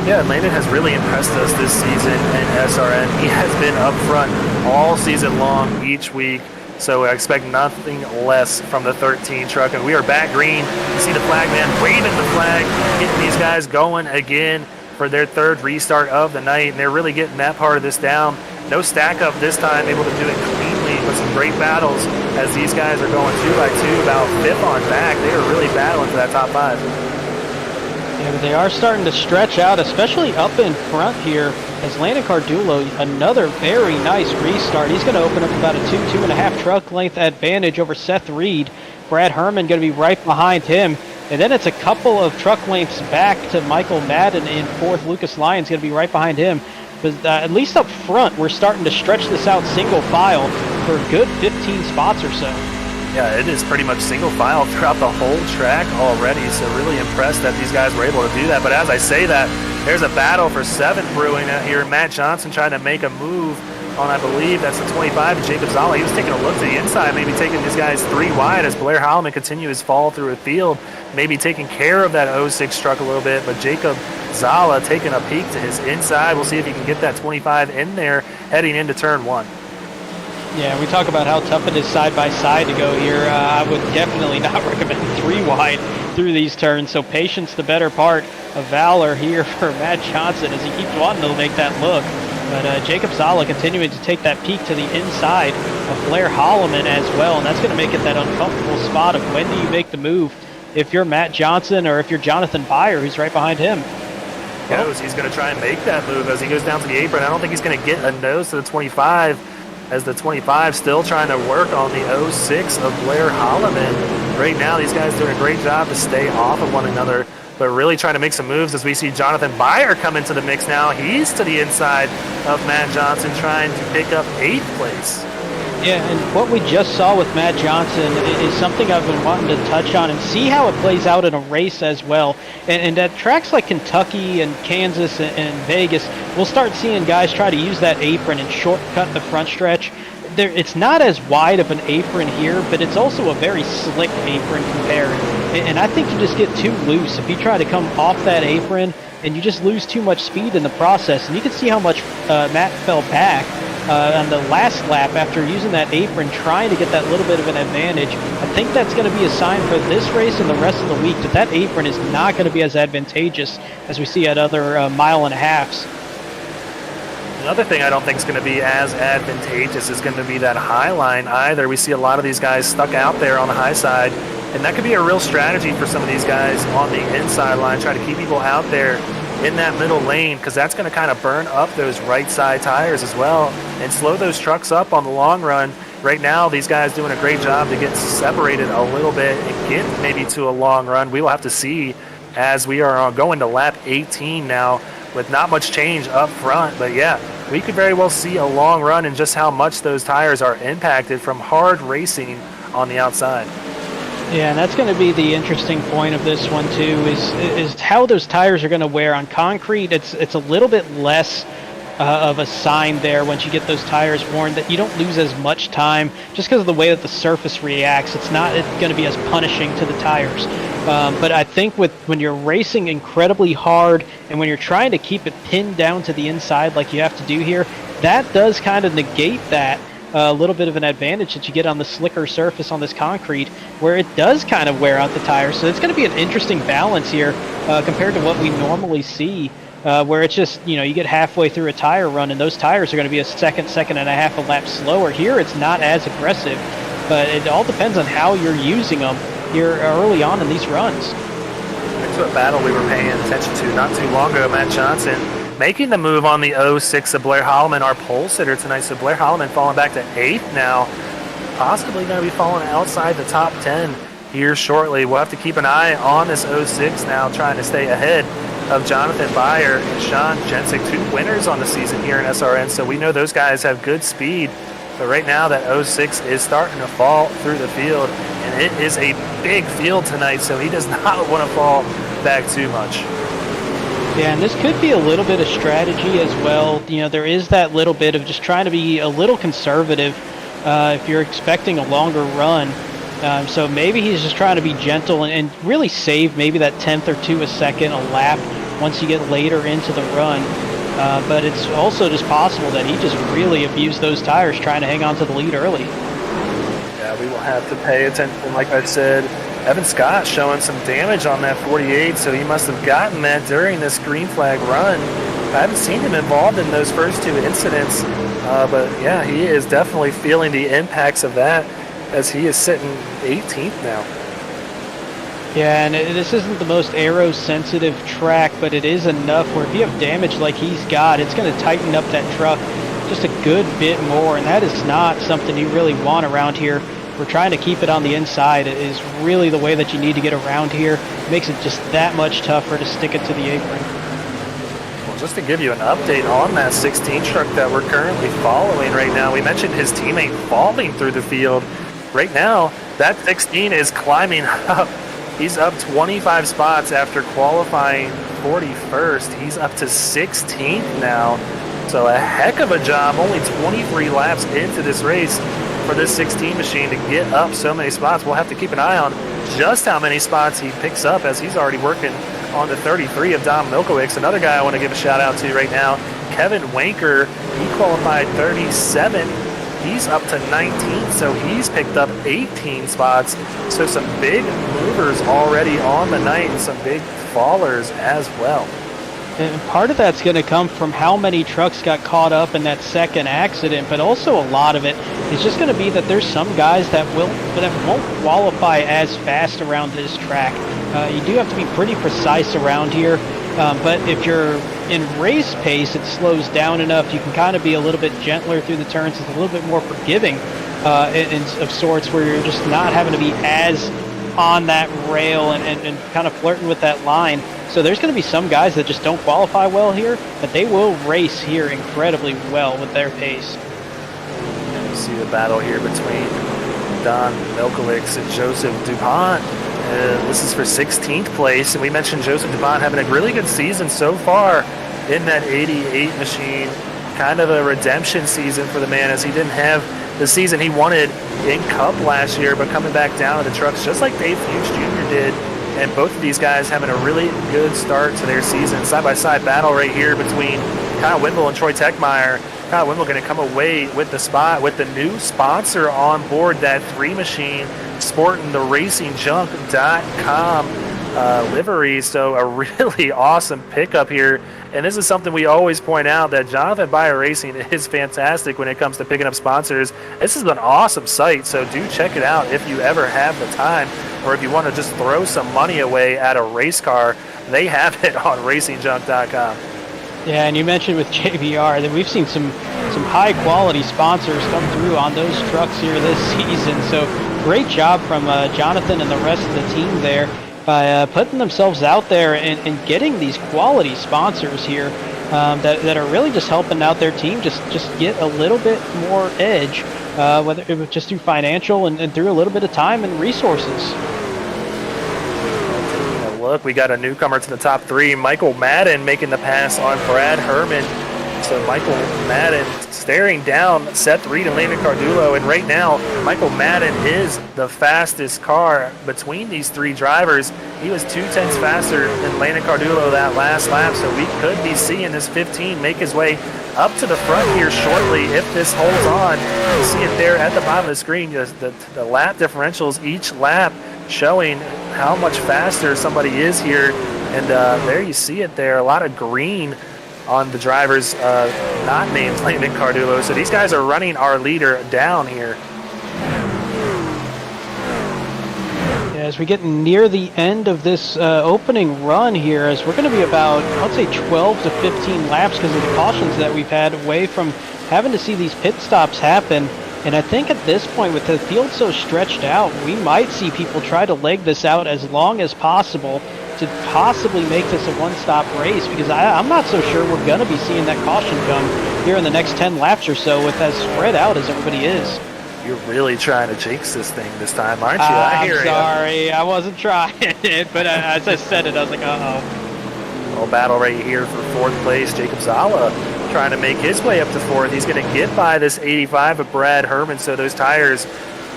Yeah, Landon has really impressed us this season in SRN. He has been up front all season long, each week. So I expect nothing less from the 13 truck. And we are back green. You see the flag man waving the flag, getting these guys going again for their third restart of the night. And they're really getting that part of this down. No stack up this time, able to do it cleanly, but some great battles as these guys are going 2 by 2, about fifth on back. They are really battling for that top 5. Yeah, but they are starting to stretch out, especially up in front here, as Landon Cardullo, another very nice restart. He's going to open up about a 2.5 truck length advantage over Seth Reed. Brad Herman going to be right behind him. And then it's a couple of truck lengths back to Michael Madden in fourth. Lucas Lyon's going to be right behind him. But at least up front, we're starting to stretch this out single file for a good 15 spots or so. Yeah, it is pretty much single file throughout the whole track already, so really impressed that these guys were able to do that. But as I say that, there's a battle for 7th brewing out here. Matt Johnson trying to make a move on, I believe that's the 25 to Jacob Zala. He was taking a look to the inside, maybe taking these guys 3 wide as Blair Holloman continues his fall through a field, maybe taking care of that 06 truck a little bit, but Jacob Zala taking a peek to his inside. We'll see if he can get that 25 in there heading into turn 1. Yeah, we talk about how tough it is side by side to go here. I would definitely not recommend 3 wide through these turns, so patience the better part of valor here for Matt Johnson as he keeps wanting to make that look. But Jacob Zala continuing to take that peek to the inside of Blair Holloman as well, and that's going to make it that uncomfortable spot of when do you make the move if you're Matt Johnson or if you're Jonathan Byer, who's right behind him. He's going to try and make that move as he goes down to the apron. I don't think he's going to get a nose to the 25, as the 25 still trying to work on the 06 of Blair Holloman. Right now, these guys doing a great job to stay off of one another, but really trying to make some moves as we see Jonathan Byer come into the mix now. He's to the inside of Matt Johnson trying to pick up 8th place. Yeah, and what we just saw with Matt Johnson is something I've been wanting to touch on and see how it plays out in a race as well. And at tracks like Kentucky and Kansas and Vegas, we'll start seeing guys try to use that apron and shortcut the front stretch. It's not as wide of an apron here, but it's also a very slick apron compared. And I think you just get too loose if you try to come off that apron, and you just lose too much speed in the process. And you can see how much Matt fell back on the last lap after using that apron, trying to get that little bit of an advantage. I think that's going to be a sign for this race and the rest of the week that apron is not going to be as advantageous as we see at other mile and a halves. Another thing I don't think is going to be as advantageous is going to be that high line either. We see a lot of these guys stuck out there on the high side, and that could be a real strategy for some of these guys on the inside line, try to keep people out there in that middle lane, because that's going to kind of burn up those right side tires as well and slow those trucks up on the long run. Right now, these guys doing a great job to get separated a little bit and get maybe to a long run. We will have to see as we are going to lap 18 now with not much change up front. But yeah, we could very well see a long run and just how much those tires are impacted from hard racing on the outside. Yeah, and that's going to be the interesting point of this one too, is how those tires are going to wear on concrete. It's a little bit less of a sign there once you get those tires worn that you don't lose as much time just because of the way that the surface reacts. It's not going to be as punishing to the tires. But I think when you're racing incredibly hard and when you're trying to keep it pinned down to the inside like you have to do here, that does kind of negate that a little bit of an advantage that you get on the slicker surface on this concrete where it does kind of wear out the tires. So it's going to be an interesting balance here compared to what we normally see where it's just, you get halfway through a tire run and those tires are going to be a second and a half a lap slower. Here it's not as aggressive, but it all depends on how you're using them here early on in these runs. That's what battle we were paying attention to not too long ago. Matt Johnson making the move on the 06 of Blair Holloman, our pole sitter tonight. So Blair Holloman falling back to 8th now, possibly going to be falling outside the top 10 here shortly. We'll have to keep an eye on this 06 now, trying to stay ahead of Jonathan Byer and Sean Jensick, 2 winners on the season here in SRN. So we know those guys have good speed. But right now that 06 is starting to fall through the field, and it is a big field tonight, so he does not want to fall back too much. Yeah, and this could be a little bit of strategy as well. There is that little bit of just trying to be a little conservative if you're expecting a longer run. So maybe he's just trying to be gentle and really save maybe that 10th or 2 a second a lap once you get later into the run. But it's also just possible that he just really abused those tires trying to hang on to the lead early. Yeah, we will have to pay attention. Like I said, Evan Scott showing some damage on that 48, so he must have gotten that during this green flag run. I haven't seen him involved in those first 2 incidents, but yeah, he is definitely feeling the impacts of that as he is sitting 18th now. Yeah, and this isn't the most aero-sensitive track, but it is enough where if you have damage like he's got, it's going to tighten up that truck just a good bit more, and that is not something you really want around here we're trying to keep it on the inside is really the way that you need to get around here. It makes it just that much tougher to stick it to the apron. Well, just to give you an update on that 16 truck that we're currently following right now, we mentioned his teammate falling through the field. Right now, that 16 is climbing up. He's up 25 spots after qualifying 41st. He's up to 16th now. So a heck of a job, only 23 laps into this race for this 16 machine to get up so many spots. We'll have to keep an eye on just how many spots he picks up, as he's already working on the 33 of Dom Milkowicz. Another guy I want to give a shout out to right now, Kevin Wanker. He qualified 37. He's up to 19th, so he's picked up 18 spots. So some big movers already on the night, and some big fallers as well. And part of that's going to come from how many trucks got caught up in that second accident, but also a lot of it is just going to be that there's some guys that won't qualify as fast around this track. You do have to be pretty precise around here, but if you're in race pace, it slows down enough. You can kind of be a little bit gentler through the turns. It's a little bit more forgiving of sorts, where you're just not having to be as on that rail and kind of flirting with that line. So there's going to be some guys that just don't qualify well here, but they will race here incredibly well with their pace. And you see the battle here between Don Milkowicz and Joseph DuPont. This is for 16th place, and we mentioned Joseph DuPont having a really good season so far in that 88 machine. Kind of a redemption season for the man, as he didn't have the season he wanted in Cup last year, but coming back down to the trucks just like Dave Fuchs Jr. did. And both of these guys having a really good start to their season. Side-by-side battle right here between Kyle Wimble and Troy Techmeyer. Kyle Wimble going to come away with the spot with the new sponsor on board, that 3 machine, sporting the RacingJunk.com livery. So a really awesome pickup here. And this is something we always point out, that Jonathan Byer Racing is fantastic when it comes to picking up sponsors. This is an awesome site, so do check it out if you ever have the time, or if you want to just throw some money away at a race car. They have it on RacingJunk.com. Yeah, and you mentioned with JBR that we've seen some high-quality sponsors come through on those trucks here this season. So great job from Jonathan and the rest of the team there by putting themselves out there and getting these quality sponsors here that are really just helping out their team just get a little bit more edge, whether it was just through financial and through a little bit of time and resources. Look, we got a newcomer to the top 3, Michael Madden making the pass on Brad Herman. So Michael Madden staring down Seth Reed and Landon Cardulo, and right now Michael Madden is the fastest car between these 3 drivers. He was 2/10 faster than Landon Cardulo that last lap, so we could be seeing this 15 make his way up to the front here shortly if this holds on. You see it there at the bottom of the screen, the lap differentials each lap showing how much faster somebody is here, and there you see it there, a lot of green on the drivers not named Landon Cardulo. So these guys are running our leader down here. Yeah, as we get near the end of this opening run here, as we're going to be about, I'd say 12 to 15 laps because of the cautions that we've had away from having to see these pit stops happen. And I think at this point, with the field so stretched out, we might see people try to leg this out as long as possible to possibly make this a one-stop race, because I'm not so sure we're going to be seeing that caution come here in the next 10 laps or so with as spread out as everybody is. You're really trying to jinx this thing this time, aren't you? I'm sorry, I wasn't trying it, but as I said it, I was like, uh-oh. Little battle right here for 4th place. Jacob Zala trying to make his way up to 4th. He's going to get by this 85 of Brad Herman, so those tires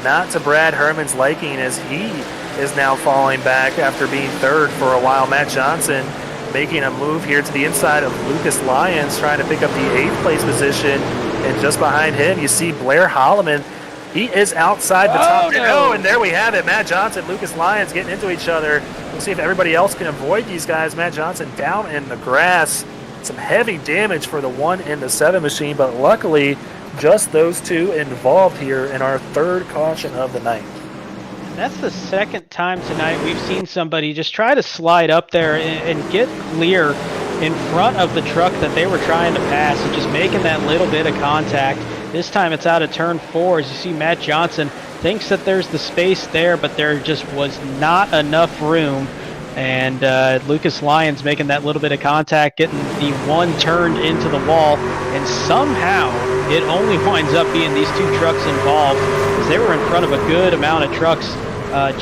not to Brad Herman's liking, as he is now falling back after being 3rd for a while. Matt Johnson making a move here to the inside of Lucas Lyons, trying to pick up the 8th place position, and just behind him you see Blair Holloman. He is outside the top 10. No. Oh, and there we have it. Matt Johnson, Lucas Lyons getting into each other. We'll see if everybody else can avoid these guys. Matt Johnson down in the grass. Some heavy damage for the 1 and the 7 machine, but luckily just those 2 involved here in our 3rd caution of the night. That's the 2nd time tonight we've seen somebody just try to slide up there and get clear in front of the truck that they were trying to pass, and just making that little bit of contact. This time it's out of turn 4, as you see Matt Johnson thinks that there's the space there, but there just was not enough room. And Lucas Lyons making that little bit of contact, getting the one turned into the wall, and somehow it only winds up being these two trucks involved, because they were in front of a good amount of trucks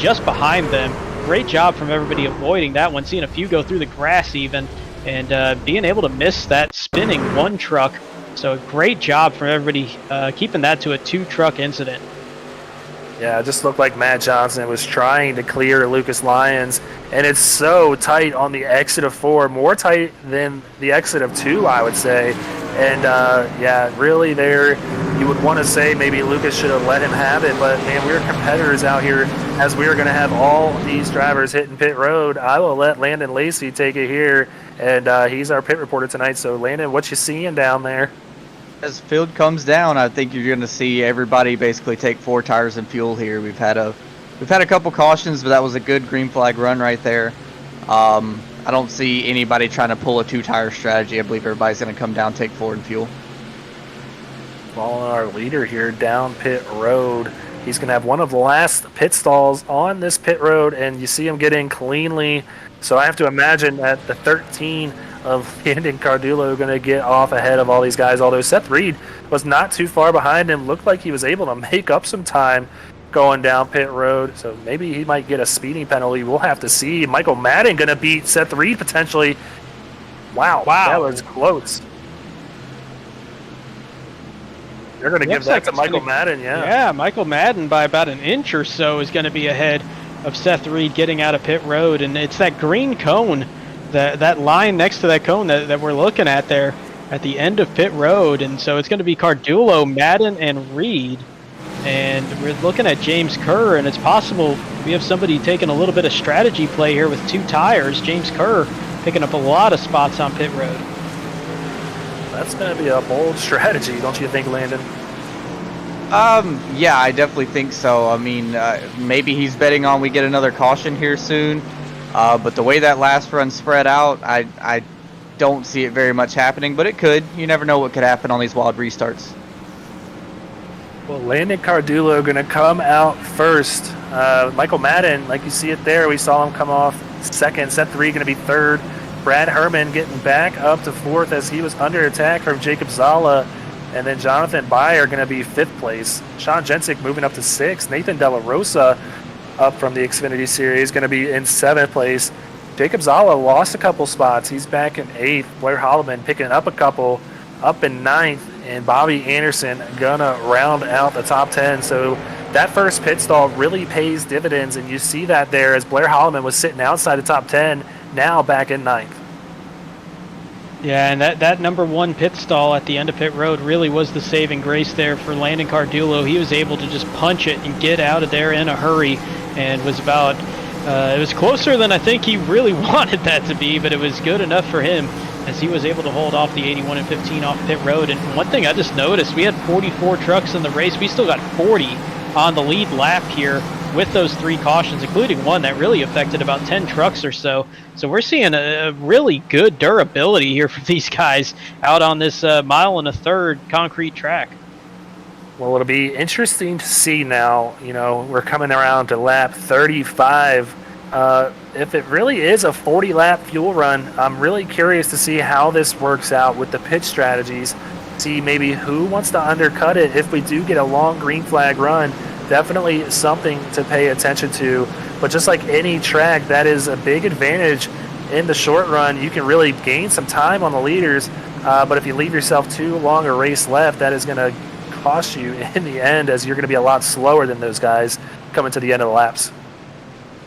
just behind them. Great job from everybody avoiding that one, seeing a few go through the grass even, and being able to miss that spinning one truck. So great job from everybody keeping that to a two-truck incident. Yeah, it just looked like Matt Johnson was trying to clear Lucas Lyons, and it's so tight on the exit of 4, more tight than the exit of 2, I would say. And yeah, really there, you would want to say maybe Lucas should have let him have it, but man, we're competitors out here. As we are going to have all these drivers hitting pit road, I will let Landon Lacey take it here, and he's our pit reporter tonight. So Landon, what you seeing down there? As field comes down, I think you're going to see everybody basically take 4 tires and fuel here. We've had a couple cautions, but that was a good green flag run right there. I don't see anybody trying to pull a 2-tire strategy. I believe everybody's going to come down, take 4 and fuel. Following our leader here down pit road. He's going to have one of the last pit stalls on this pit road, and you see him get in cleanly. So I have to imagine that the 13 of Landon Cardulo going to get off ahead of all these guys, although Seth Reed was not too far behind him. Looked like he was able to make up some time going down pit road, so maybe he might get a speeding penalty. We'll have to see. Michael Madden going to beat Seth Reed potentially. Wow, that was close. They're going to give that to Michael Madden, Yeah, Michael Madden by about an inch or so is going to be ahead of Seth Reed getting out of pit road, and it's that green cone, that line next to that cone that we're looking at there at the end of pit road, and so it's going to be Cardulo, Madden, and Reed. And we're looking at James Kerr, and it's possible we have somebody taking a little bit of strategy play here with 2 tires. James Kerr picking up a lot of spots on pit road. That's going to be a bold strategy, don't you think, Landon? Yeah, I definitely think so. I mean, maybe he's betting on we get another caution here soon. But the way that last run spread out, I don't see it very much happening, but it could. You never know what could happen on these wild restarts. Well, Landon Cardulo going to come out first. Michael Madden, like you see it there, we saw him come off second. Seth Reed going to be third. Brad Herman getting back up to fourth as he was under attack from Jacob Zala. And then Jonathan Byer going to be fifth place. Sean Jensick moving up to sixth. Nathan De La Rosa up from the Xfinity Series going to be in seventh place. Jacob Zala lost a couple spots. He's back in eighth. Blair Holloman picking up a couple, up in ninth. And Bobby Anderson gonna round out the top 10. So that first pit stall really pays dividends, and you see that there as Blair Holloman was sitting outside the top 10, now back in ninth. Yeah, and that number 1 pit stall at the end of pit road really was the saving grace there for Landon Cardulo. He was able to just punch it and get out of there in a hurry, and was about it was closer than I think he really wanted that to be, but it was good enough for him, as he was able to hold off the 81 and 15 off pit road. And one thing I just noticed, we had 44 trucks in the race. We still got 40 on the lead lap here with those 3 cautions, including one that really affected about 10 trucks or so. So we're seeing a really good durability here for these guys out on this 1.25 mile concrete track. Well, it'll be interesting to see now. You know, we're coming around to lap 35. If it really is a 40-lap fuel run, I'm really curious to see how this works out with the pit strategies. See maybe who wants to undercut it if we do get a long green flag run. Definitely something to pay attention to. But just like any track, that is a big advantage in the short run. You can really gain some time on the leaders, but if you leave yourself too long a race left, that is going to cost you in the end, as you're going to be a lot slower than those guys coming to the end of the laps.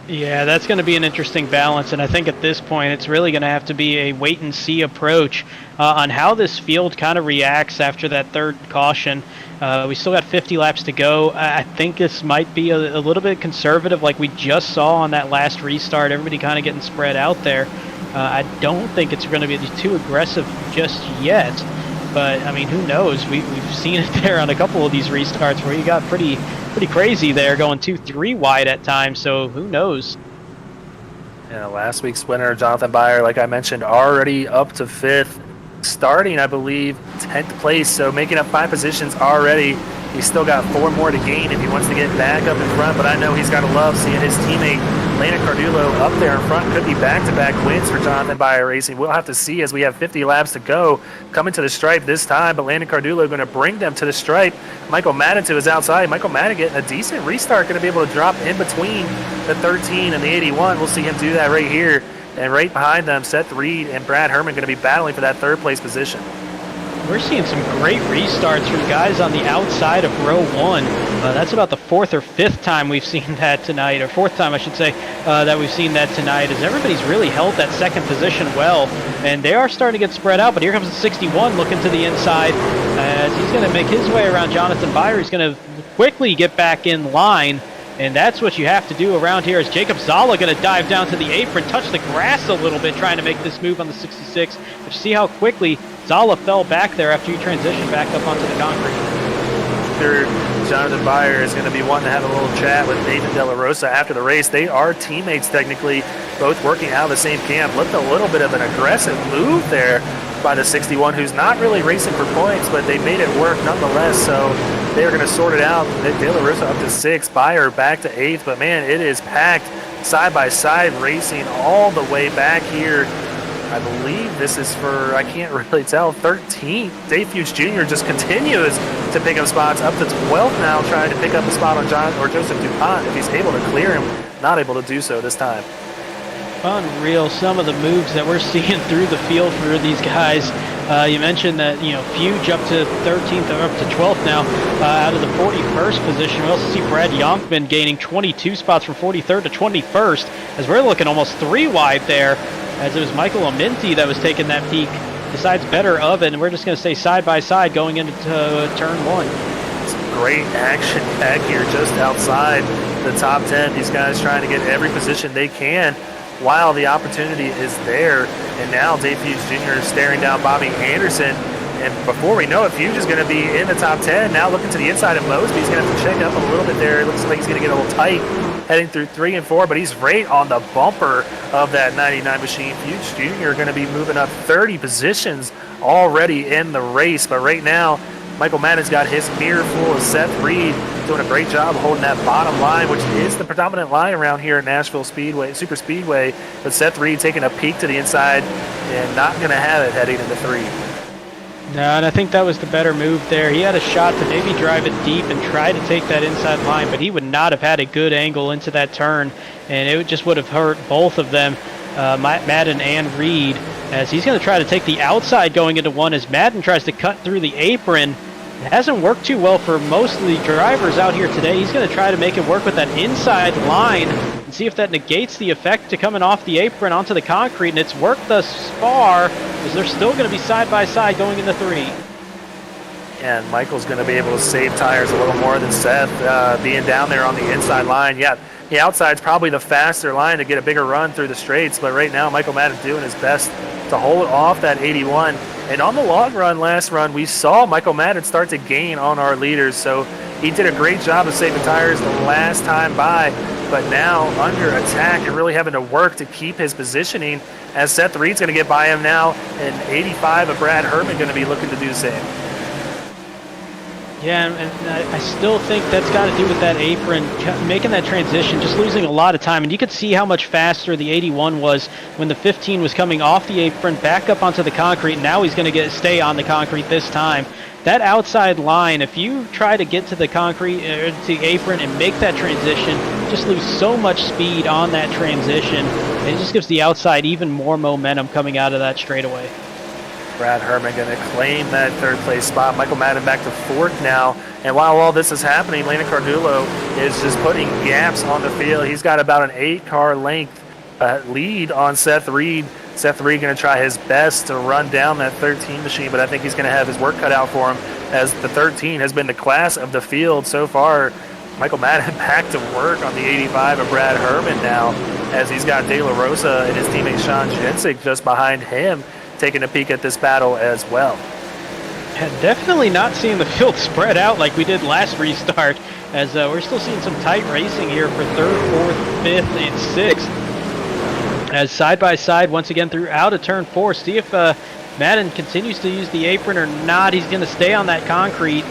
Yeah, that's going to be an interesting balance, and I think at this point it's really going to have to be a wait-and-see approach on how this field kind of reacts after that third caution. We still got 50 laps to go. I think this might be a little bit conservative, like we just saw on that last restart, everybody kind of getting spread out there. I don't think it's going to be too aggressive just yet, but, I mean, who knows? We've seen it there on a couple of these restarts where you got pretty crazy there, going 2-3 wide at times, so who knows? Yeah, last week's winner, Jonathan Byer, like I mentioned, already up to fifth. starting, I believe, 10th place, so making up 5 positions already. He's still got 4 more to gain if he wants to get back up in front, but I know he's got to love seeing his teammate Landon Cardulo up there in front. Could be back-to-back wins for Jonathan Byer Racing. We'll have to see as we have 50 laps to go. Coming to the stripe this time, but Landon Cardulo going to bring them to the stripe. Michael Madden to his outside. Michael Madden getting a decent restart, going to be able to drop in between the 13 and the 81. We'll see him do that right here. And right behind them, Seth Reed and Brad Herman going to be battling for that 3rd place position. We're seeing some great restarts from guys on the outside of row 1. That's about the 4th or 5th time we've seen that tonight, or 4th time I should say, that we've seen that tonight, as everybody's really held that 2nd position well, and they are starting to get spread out. But here comes the 61 looking to the inside as he's going to make his way around Jonathan Byer. He's going to quickly get back in line. And that's what you have to do around here, as Jacob Zala going to dive down to the apron, touch the grass a little bit, trying to make this move on the 66. But you see how quickly Zala fell back there after he transitioned back up onto the concrete. Sure, Jonathan Byer is going to be wanting to have a little chat with Nathan De La Rosa after the race. They are teammates technically, both working out of the same camp. Looked a little bit of an aggressive move there by the 61, who's not really racing for points, but they made it work nonetheless. So they're going to sort it out. De La Rosa up to 6th, Byer back to 8th. But man, it is packed side-by-side racing all the way back here. I believe this is for, I can't really tell, 13th. Dave Fuchs Jr. just continues to pick up spots up to 12th now, trying to pick up a spot on John or Joseph DuPont if he's able to clear him. Not able to do so this time. Unreal, some of the moves that we're seeing through the field for these guys. You mentioned that, Fuge up to 13th or up to 12th now out of the 41st position. We also see Brad Yonkman gaining 22 spots from 43rd to 21st, as we're looking almost 3 wide there, as it was Michael Aminti that was taking that peak. Besides Better Oven, and we're just going to stay side by side going into turn 1. Some great action back here just outside the top 10. These guys trying to get every position they can while the opportunity is there. And now Dave Fuchs Jr. is staring down Bobby Anderson. And before we know it, Fuchs is going to be in the top 10. Now looking to the inside of Mosby. He's going to have to check up a little bit there. It looks like he's going to get a little tight heading through 3 and 4, but he's right on the bumper of that 99 machine. Fuchs Jr. going to be moving up 30 positions already in the race. But right now, Michael Madden's got his mirror full of Seth Reed doing a great job of holding that bottom line, which is the predominant line around here at Nashville Superspeedway. But Seth Reed taking a peek to the inside and not going to have it heading into 3. No, and I think that was the better move there. He had a shot to maybe drive it deep and try to take that inside line, but he would not have had a good angle into that turn, and it just would have hurt both of them, Madden and Reed, as he's going to try to take the outside going into 1 as Madden tries to cut through the apron. It hasn't worked too well for most of the drivers out here today. He's going to try to make it work with that inside line and see if that negates the effect to coming off the apron onto the concrete, and it's worked thus far, as they're still going to be side by side going into 3. And Michael's going to be able to save tires a little more than Seth, being down there on the inside line. Yeah, the outside's probably the faster line to get a bigger run through the straights, but right now Michael Madden doing his best to hold off that 81. And on the long run, last run, we saw Michael Madden start to gain on our leaders, so he did a great job of saving tires the last time by, but now under attack and really having to work to keep his positioning, as Seth Reed's going to get by him now, and 85 of Brad Herman going to be looking to do the same. Yeah, and I still think that's got to do with that apron, making that transition, just losing a lot of time. And you could see how much faster the 81 was when the 15 was coming off the apron, back up onto the concrete. And now he's going to stay on the concrete this time. That outside line, if you try to get to the concrete, to the apron and make that transition, just lose so much speed on that transition. And it just gives the outside even more momentum coming out of that straightaway. Brad Herman going to claim that 3rd place spot. Michael Madden back to 4th now. And while all this is happening, Landon Cardulo is just putting gaps on the field. He's got about an 8-car length lead on Seth Reed. Seth Reed going to try his best to run down that 13 machine, but I think he's going to have his work cut out for him, as the 13 has been the class of the field so far. Michael Madden back to work on the 85 of Brad Herman now, as he's got De La Rosa and his teammate Sean Jensick just behind him, taking a peek at this battle as well. Yeah, definitely not seeing the field spread out like we did last restart, as we're still seeing some tight racing here for 3rd, 4th, 5th, and 6th. As side by side once again through out of turn 4. See if Madden continues to use the apron or not. He's going to stay on that concrete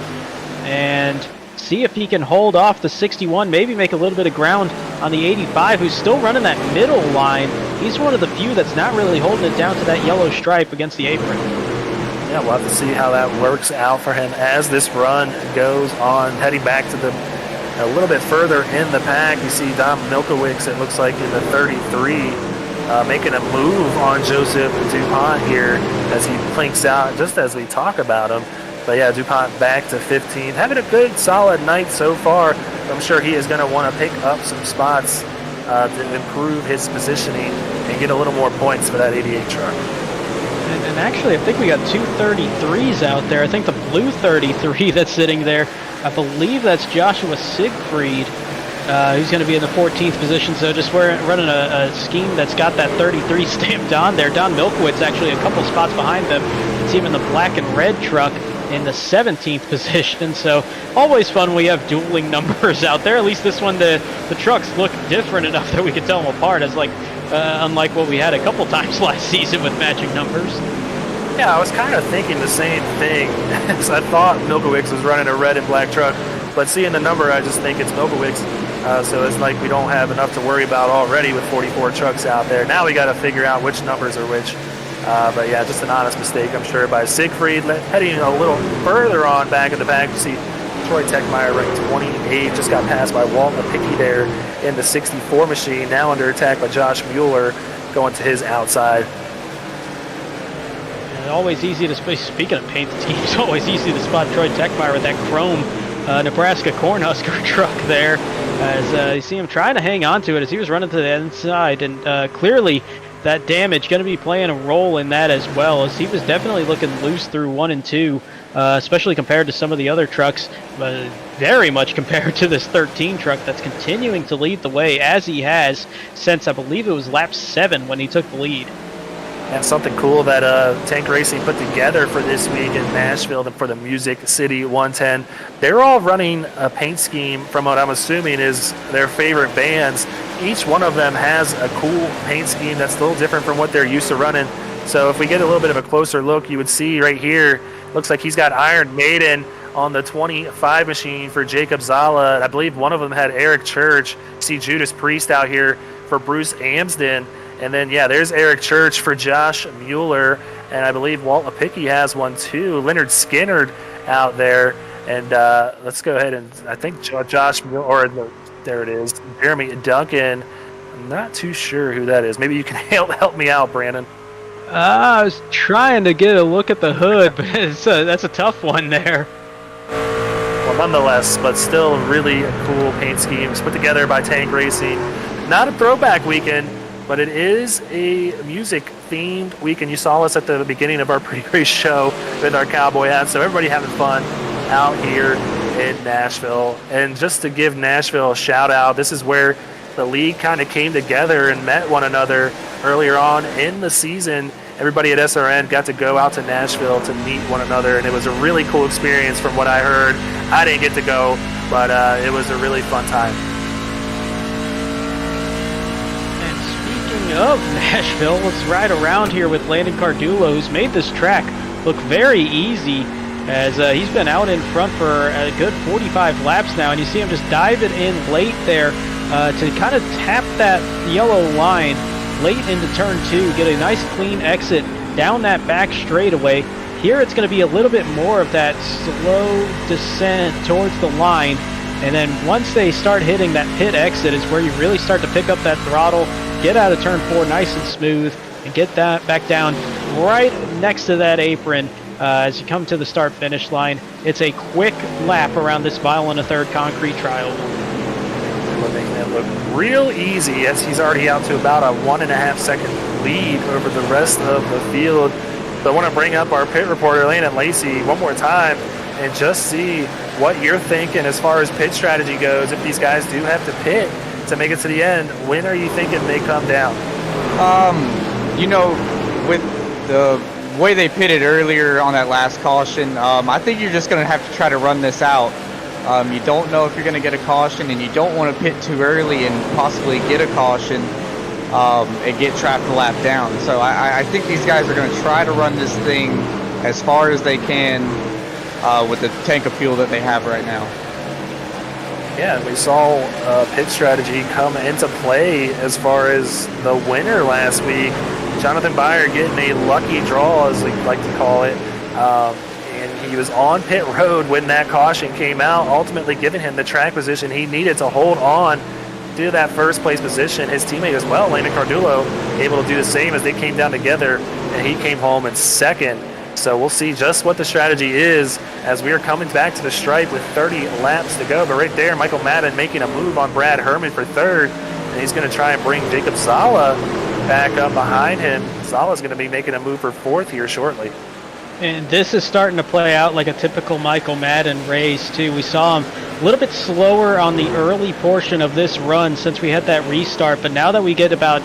and see if he can hold off the 61, maybe make a little bit of ground on the 85, who's still running that middle line. He's one of the few that's not really holding it down to that yellow stripe against the apron. Yeah, we'll have to see how that works out for him as this run goes on. Heading back to a little bit further in the pack, you see Dom Milkowicz, it looks like, in the 33, making a move on Joseph DuPont here as he plinks out just as we talk about him. But yeah, DuPont back to 15, having a good, solid night so far. I'm sure he is going to want to pick up some spots to improve his positioning and get a little more points for that 88 truck. And actually, I think we got two 33s out there. I think the blue 33 that's sitting there, I believe that's Joshua Siegfried, who's going to be in the 14th position. So just running a scheme that's got that 33 stamped on there. Don Milkowitz actually a couple spots behind them. It's even the black and red truck in the 17th position. So always fun when we have dueling numbers out there. At least this one, the trucks look different enough that we can tell them apart, as unlike what we had a couple times last season with matching numbers. Yeah, I was kind of thinking the same thing. I thought Milkowicz was running a red and black truck, but seeing the number, I just think it's Milkowicz. So it's like we don't have enough to worry about already with 44 trucks out there. Now we got to figure out which numbers are which. But yeah, just an honest mistake, I'm sure, by Siegfried. Heading a little further on back in the back, you see Troy Techmeyer ranked 28, just got passed by Walt Lipicki there in the 64 machine. Now under attack by Josh Mueller going to his outside. And always easy to speaking of paint teams, always easy to spot Troy Techmeyer with that chrome Nebraska Cornhusker truck there. As you see him trying to hang on to it as he was running to the inside, and clearly that damage going to be playing a role in that as well, as he was definitely looking loose through 1 and 2, especially compared to some of the other trucks, but very much compared to this 13 truck that's continuing to lead the way, as he has since I believe it was lap 7 when he took the lead. And something cool that Tank Racing put together for this week in Nashville for the Music City 110. They're all running a paint scheme from what I'm assuming is their favorite bands. Each one of them has a cool paint scheme that's a little different from what they're used to running. So if we get a little bit of a closer look, you would see right here, looks like he's got Iron Maiden on the 25 machine for Jacob Zala. I believe one of them had Eric Church. See Judas Priest out here for Bruce Amsden. And then, yeah, there's Eric Church for Josh Mueller. And I believe Walt Lipicki has one too. Leonard Skinner out there. And let's go ahead and I think Josh Mueller, or there it is, Jeremy Duncan. I'm not too sure who that is. Maybe you can help me out, Brandon. I was trying to get a look at the hood, but that's a tough one there. Well, nonetheless, but still really cool paint schemes put together by Tank Racing. Not a throwback weekend, but it is a music-themed weekend. You saw us at the beginning of our pre-race show with our cowboy hats, so everybody having fun out here in Nashville. And just to give Nashville a shout-out, this is where the league kind of came together and met one another earlier on in the season. Everybody at SRN got to go out to Nashville to meet one another, and it was a really cool experience from what I heard. I didn't get to go, but it was a really fun time. Of Nashville, let's ride around here with Landon Cardullo, who's made this track look very easy, as he's been out in front for a good 45 laps now, and you see him just diving in late there to kind of tap that yellow line late into turn 2, get a nice clean exit down that back straightaway. Here it's going to be a little bit more of that slow descent towards the line, and then once they start hitting that pit exit is where you really start to pick up that throttle, get out of turn 4 nice and smooth, and get that back down right next to that apron as you come to the start-finish line. It's a quick lap around this mile and a third concrete trial. We're making it look real easy as he's already out to about a 1.5 second lead over the rest of the field. But I want to bring up our pit reporter, Landon Lacey, one more time and just see what you're thinking as far as pit strategy goes. If these guys do have to pit to make it to the end, when are you thinking they come down? With the way they pitted earlier on that last caution, I think you're just going to have to try to run this out. You don't know if you're going to get a caution, and you don't want to pit too early and possibly get a caution. and get trapped and lap down. So I think these guys are going to try to run this thing as far as they can with the tank of fuel that they have right now. Yeah, we saw pit strategy come into play as far as the winner last week. Jonathan Byer getting a lucky draw, as we like to call it. And he was on pit road when that caution came out, ultimately giving him the track position he needed to hold on to that first place position. His teammate as well, Olenik Cardullo, able to do the same as they came down together, and he came home in second. So we'll see just what the strategy is as we are coming back to the stripe with 30 laps to go. But right there, Michael Madden making a move on Brad Herman for third, and he's going to try and bring Jacob Zala back up behind him. Zala's going to be making a move for fourth here shortly. And this is starting to play out like a typical Michael Madden race, too. We saw him a little bit slower on the early portion of this run since we had that restart, but now that we get about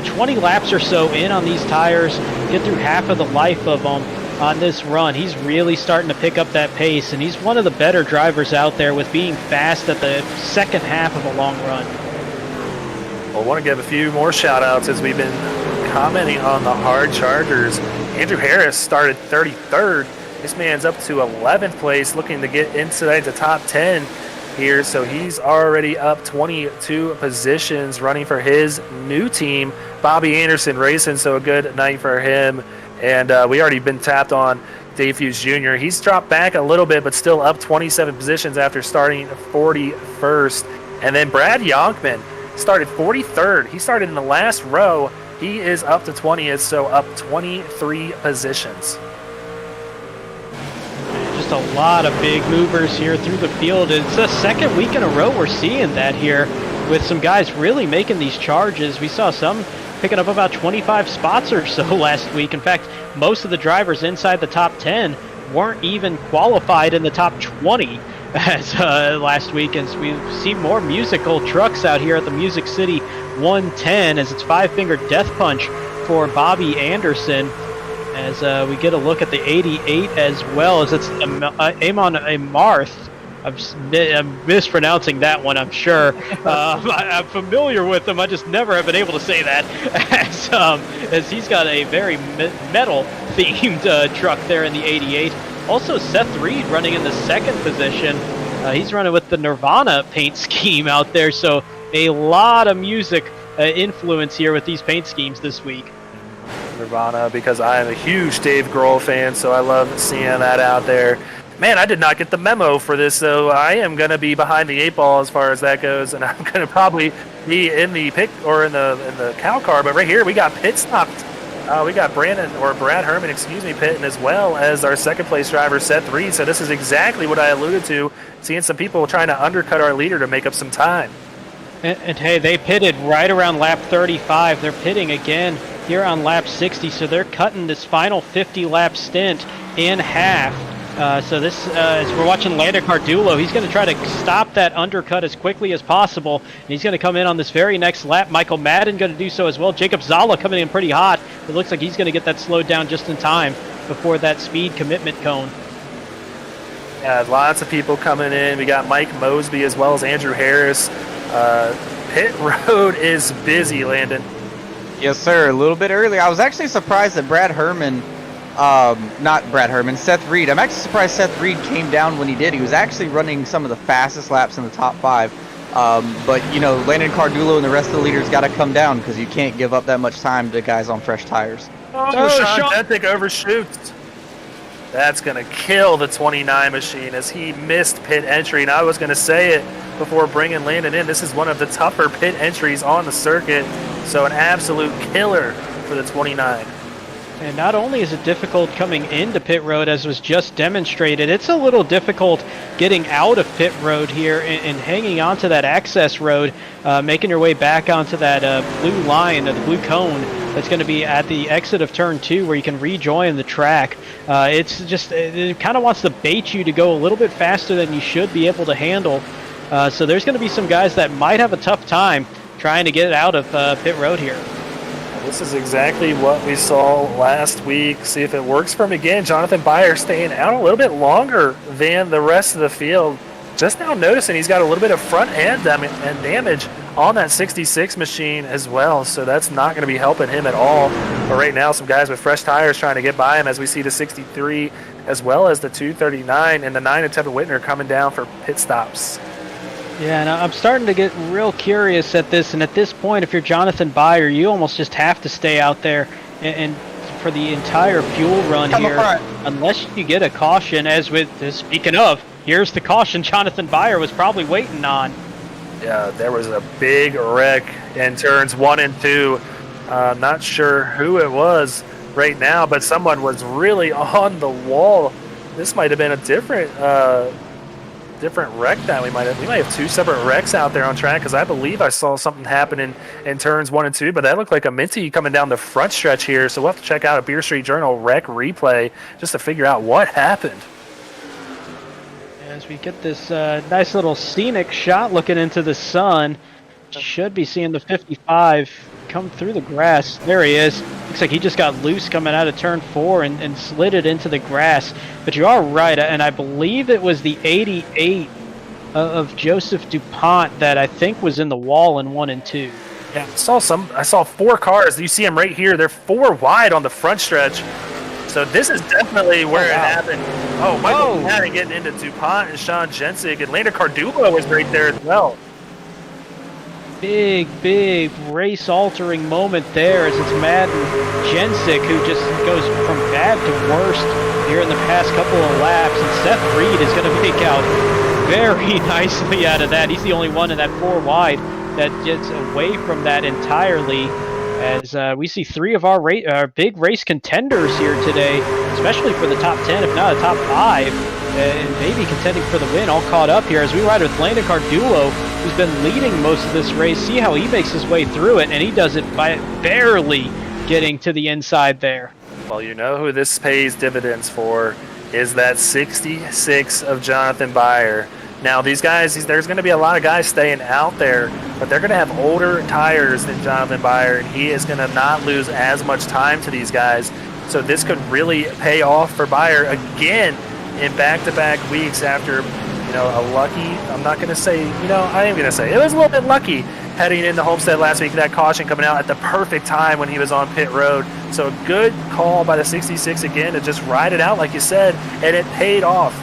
20 laps or so in on these tires, get through half of the life of them on this run, he's really starting to pick up that pace, and he's one of the better drivers out there with being fast at the second half of a long run. Well, I want to give a few more shout-outs as we've been commenting on the hard chargers. Andrew Harris started 33rd. This man's up to 11th place, looking to get inside the top 10 here. So he's already up 22 positions running for his new team, Bobby Anderson Racing. So a good night for him. And we already been tapped on Dave Hughes Jr. He's dropped back a little bit, but still up 27 positions after starting 41st. And then Brad Yonkman started 43rd. He started in the last row. He is up to 20th, so up 23 positions. Just a lot of big movers here through the field. It's the second week in a row we're seeing that here with some guys really making these charges. We saw some picking up about 25 spots or so last week. In fact, most of the drivers inside the top 10 weren't even qualified in the top 20 as last week. And we've seen more musical trucks out here at the Music City 110 as it's five-finger death punch for Bobby Anderson. As we get a look at the 88 as well, as it's Amon Amarth. I'm mispronouncing that one, I'm sure. I'm familiar with him. I just never have been able to say that. As he's got a very metal-themed truck there in the 88. Also, Seth Reed running in the second position. He's running with the Nirvana paint scheme out there. So a lot of music influence here with these paint schemes this week. Nirvana, because I am a huge Dave Grohl fan, so I love seeing that out there. Man, I did not get the memo for this, so I am going to be behind the eight ball as far as that goes, and I'm going to probably be in the pick or in the cow car. But right here, we got pit stopped. We got Brad Herman, pitting as well as our second place driver Seth Reed. So this is exactly what I alluded to, seeing some people trying to undercut our leader to make up some time. And hey, they pitted right around lap 35. They're pitting again here on lap 60, so they're cutting this final 50-lap stint in half. So this, as we're watching Landon Cardullo, he's going to try to stop that undercut as quickly as possible. And he's going to come in on this very next lap. Michael Madden going to do so as well. Jacob Zala coming in pretty hot. It looks like he's going to get that slowed down just in time before that speed commitment cone. Yeah, lots of people coming in. We got Mike Mosby as well as Andrew Harris. Pit road is busy, Landon. Yes, sir. A little bit early. I was actually surprised that Seth Reed. I'm actually surprised Seth Reed came down when he did. He was actually running some of the fastest laps in the top 5. But, Landon Cardullo and the rest of the leaders got to come down because you can't give up that much time to guys on fresh tires. Sean Dentic overshoots. That's going to kill the 29 machine as he missed pit entry. And I was going to say it before bringing Landon in. This is one of the tougher pit entries on the circuit. So an absolute killer for the 29. And not only is it difficult coming into pit road, as was just demonstrated, it's a little difficult getting out of pit road here and hanging onto that access road, making your way back onto that blue line, the blue cone that's going to be at the exit of turn 2 where you can rejoin the track. It kind of wants to bait you to go a little bit faster than you should be able to handle. So there's going to be some guys that might have a tough time trying to get out of pit road here. This is exactly what we saw last week. See if it works for him again. Jonathan Byer staying out a little bit longer than the rest of the field. just now noticing he's got a little bit of front end damage on that 66 machine as well, so that's not going to be helping him at all. But right now, some guys with fresh tires trying to get by him as we see the 63 as well as the 239 and the 9 and Tevin Whitner coming down for pit stops. Yeah, and I'm starting to get real curious at this, and at this point, if you're Jonathan Byer, you almost just have to stay out there and for the entire fuel run here, unless you get a caution, as with, speaking of, here's the caution Jonathan Byer was probably waiting on. Yeah, there was a big wreck in turns 1 and 2. Not sure who it was right now, but someone was really on the wall. This might have been a different wreck that we might have 2 separate wrecks out there on track, because I believe I saw something happen in turns 1 and 2, but that looked like a Minty coming down the front stretch here, so we'll have to check out a Beer Street Journal wreck replay just to figure out what happened. As we get this nice little scenic shot looking into the sun, should be seeing the 55 come through the grass. There he is. Looks like he just got loose coming out of turn 4 and slid it into the grass. But you are right, and I believe it was the 88 of Joseph DuPont that I think was in the wall in 1 and 2. Yeah, I saw 4 cars. You see them right here. They're 4 wide on the front stretch. So this is definitely where it happened. Oh, Michael Madden getting into DuPont and Sean Jensig, and Landa Cardulo was right there as well. Big race-altering moment there, as it's Madden Jensik who just goes from bad to worst here in the past couple of laps, and Seth Reed is going to make out very nicely out of that. He's the only one in that 4 wide that gets away from that entirely, as we see 3 of our big race contenders here today, especially for the top 10, if not a top 5, and maybe contending for the win, all caught up here as we ride with Landon Cardulo, who's been leading most of this race. See how he makes his way through it, and he does it by barely getting to the inside there. Well, you know who this pays dividends for is that 66 of Jonathan Byer. Now, these guys, there's going to be a lot of guys staying out there, but they're going to have older tires than Jonathan Byer, and he is going to not lose as much time to these guys. So this could really pay off for Byer again in back-to-back weeks after, a lucky, I'm not going to say, I am going to say, it was a little bit lucky heading into Homestead last week, that caution coming out at the perfect time when he was on pit road. So a good call by the 66 again to just ride it out, like you said, and it paid off.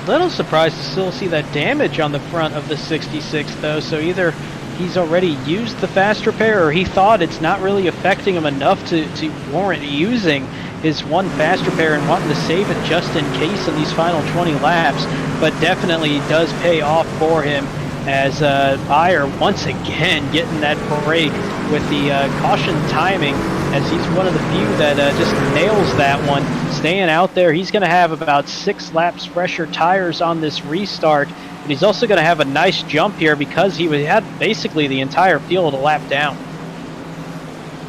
Little surprised to still see that damage on the front of the 66, though, so either he's already used the fast repair or he thought it's not really affecting him enough to warrant using his 1 fast repair and wanting to save it just in case in these final 20 laps, but definitely does pay off for him, as Byer once again getting that break with the caution timing, as he's one of the few that just nails that one. Staying out there, he's going to have about 6 laps fresher tires on this restart, and he's also going to have a nice jump here because he had basically the entire field a lap down.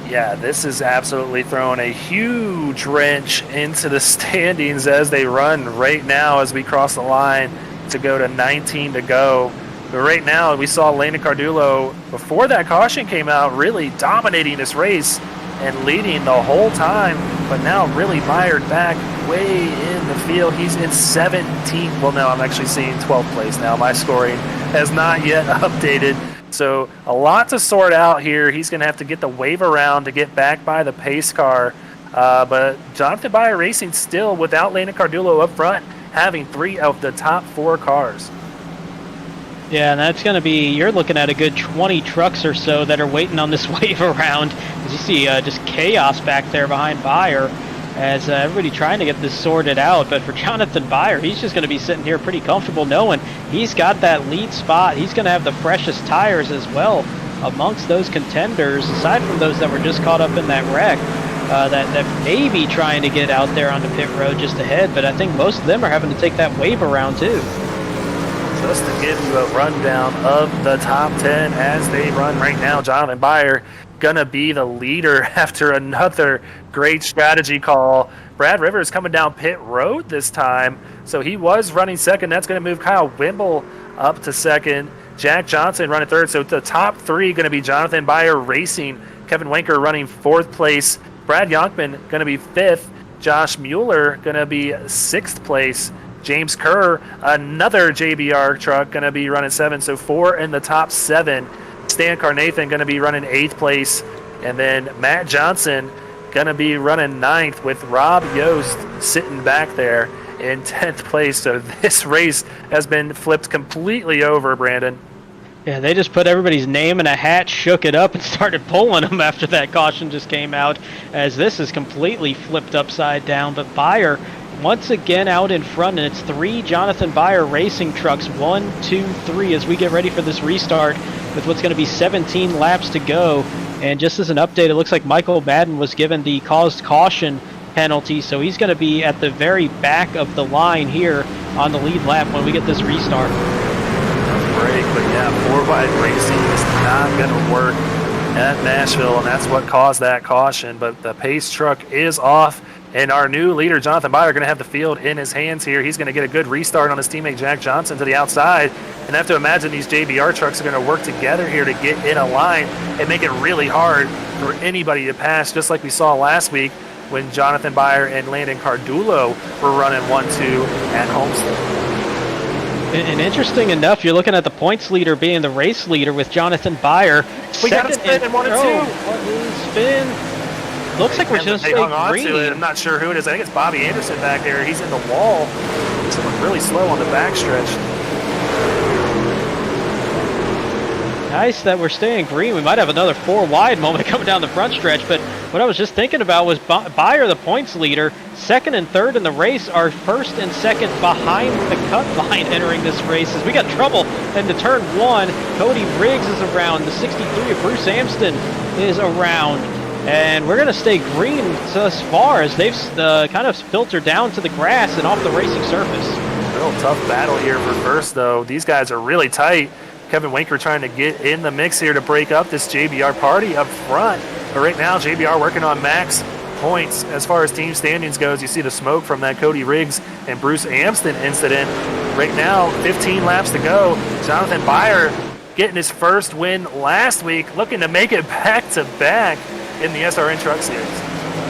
Yeah, this is absolutely throwing a huge wrench into the standings as they run right now as we cross the line to go to 19 to go. But right now, we saw Landon Cardulo, before that caution came out, really dominating this race and leading the whole time, but now really mired back way in the field. He's in 17th. Well, no, I'm actually seeing 12th place now. My scoring has not yet updated. So a lot to sort out here. He's going to have to get the wave around to get back by the pace car. But Jonathan Byer Racing still, without Landon Cardulo up front, having 3 of the top 4 cars. Yeah, and that's going to be, you're looking at a good 20 trucks or so that are waiting on this wave around. As you see just chaos back there behind Byer, as everybody trying to get this sorted out. But for Jonathan Byer, he's just going to be sitting here pretty comfortable knowing he's got that lead spot. He's going to have the freshest tires as well amongst those contenders, aside from those that were just caught up in that wreck, that may be trying to get out there on the pit road just ahead. But I think most of them are having to take that wave around too. Just to give you a rundown of the top 10 as they run right now, Jonathan Byer gonna be the leader after another great strategy call. Brad Rivers coming down pit road this time, so he was running second. That's gonna move Kyle Wimble up to second. Jack Johnson running third. So the top 3 gonna be Jonathan Byer Racing. Kevin Wenker running 4th place. Brad Yonkman gonna be 5th. Josh Mueller gonna be 6th place. James Kerr, another JBR truck, going to be running 7. So 4 in the top 7. Stan Carnathan going to be running 8th place. And then Matt Johnson going to be running 9th with Rob Yost sitting back there in 10th place. So this race has been flipped completely over, Brandon. Yeah, they just put everybody's name in a hat, shook it up, and started pulling them after that caution just came out, as this is completely flipped upside down. But Beyer once again out in front, and it's 3 Jonathan Beyer racing trucks, 1, 2, 3, as we get ready for this restart with what's going to be 17 laps to go. And just as an update, it looks like Michael Madden was given the caused caution penalty, so he's going to be at the very back of the line here on the lead lap when we get this restart. Break, but yeah, 4-wide racing is not going to work at Nashville, and that's what caused that caution. But the pace truck is off, and our new leader, Jonathan Beyer, going to have the field in his hands here. He's going to get a good restart on his teammate Jack Johnson to the outside, and have to imagine these JBR trucks are going to work together here to get in a line and make it really hard for anybody to pass, just like we saw last week when Jonathan Beyer and Landon Cardulo were running 1-2 at Homestead. And interesting enough, you're looking at the points leader being the race leader with Jonathan Beyer. We got a spin in 1 and 2. Spin. Looks like we're just they hung on to it. I'm not sure who it is. I think it's Bobby Anderson back there. He's in the wall. He's going really slow on the backstretch. Nice that we're staying green. We might have another 4-wide moment coming down the front stretch, but what I was just thinking about was Beyer, the points leader, 2nd and 3rd in the race, are 1st and 2nd behind the cut line entering this race. As we got trouble into turn 1, Cody Riggs is around, the 63 of Bruce Amston is around, and we're going to stay green thus far as they've kind of filtered down to the grass and off the racing surface. Real tough battle here for first, though. These guys are really tight. Kevin Winker trying to get in the mix here to break up this JBR party up front. But right now, JBR working on max points. As far as team standings goes, you see the smoke from that Cody Riggs and Bruce Amston incident. Right now, 15 laps to go. Jonathan Beyer getting his first win last week, looking to make it back-to-back in the SRN Truck Series.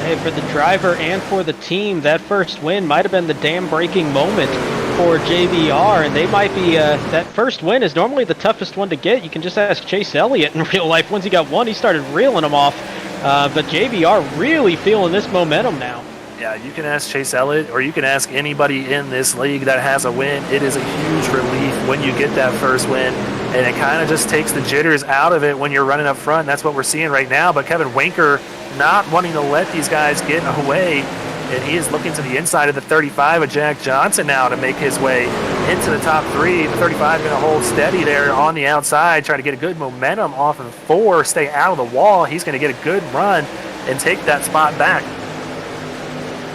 Hey, for the driver and for the team, that first win might have been the dam-breaking moment for JBR, and they might be, that first win is normally the toughest one to get. You can just ask Chase Elliott in real life. Once he got one, he started reeling them off, but JBR really feeling this momentum now. Yeah, you can ask Chase Elliott, or you can ask anybody in this league that has a win. It is a huge relief when you get that first win, and it kind of just takes the jitters out of it when you're running up front. That's what we're seeing right now, but Kevin Winker not wanting to let these guys get away, and he is looking to the inside of the 35 of Jack Johnson now to make his way into the top 3. The 35 going to hold steady there on the outside, trying to get a good momentum off of 4, stay out of the wall. He's going to get a good run and take that spot back.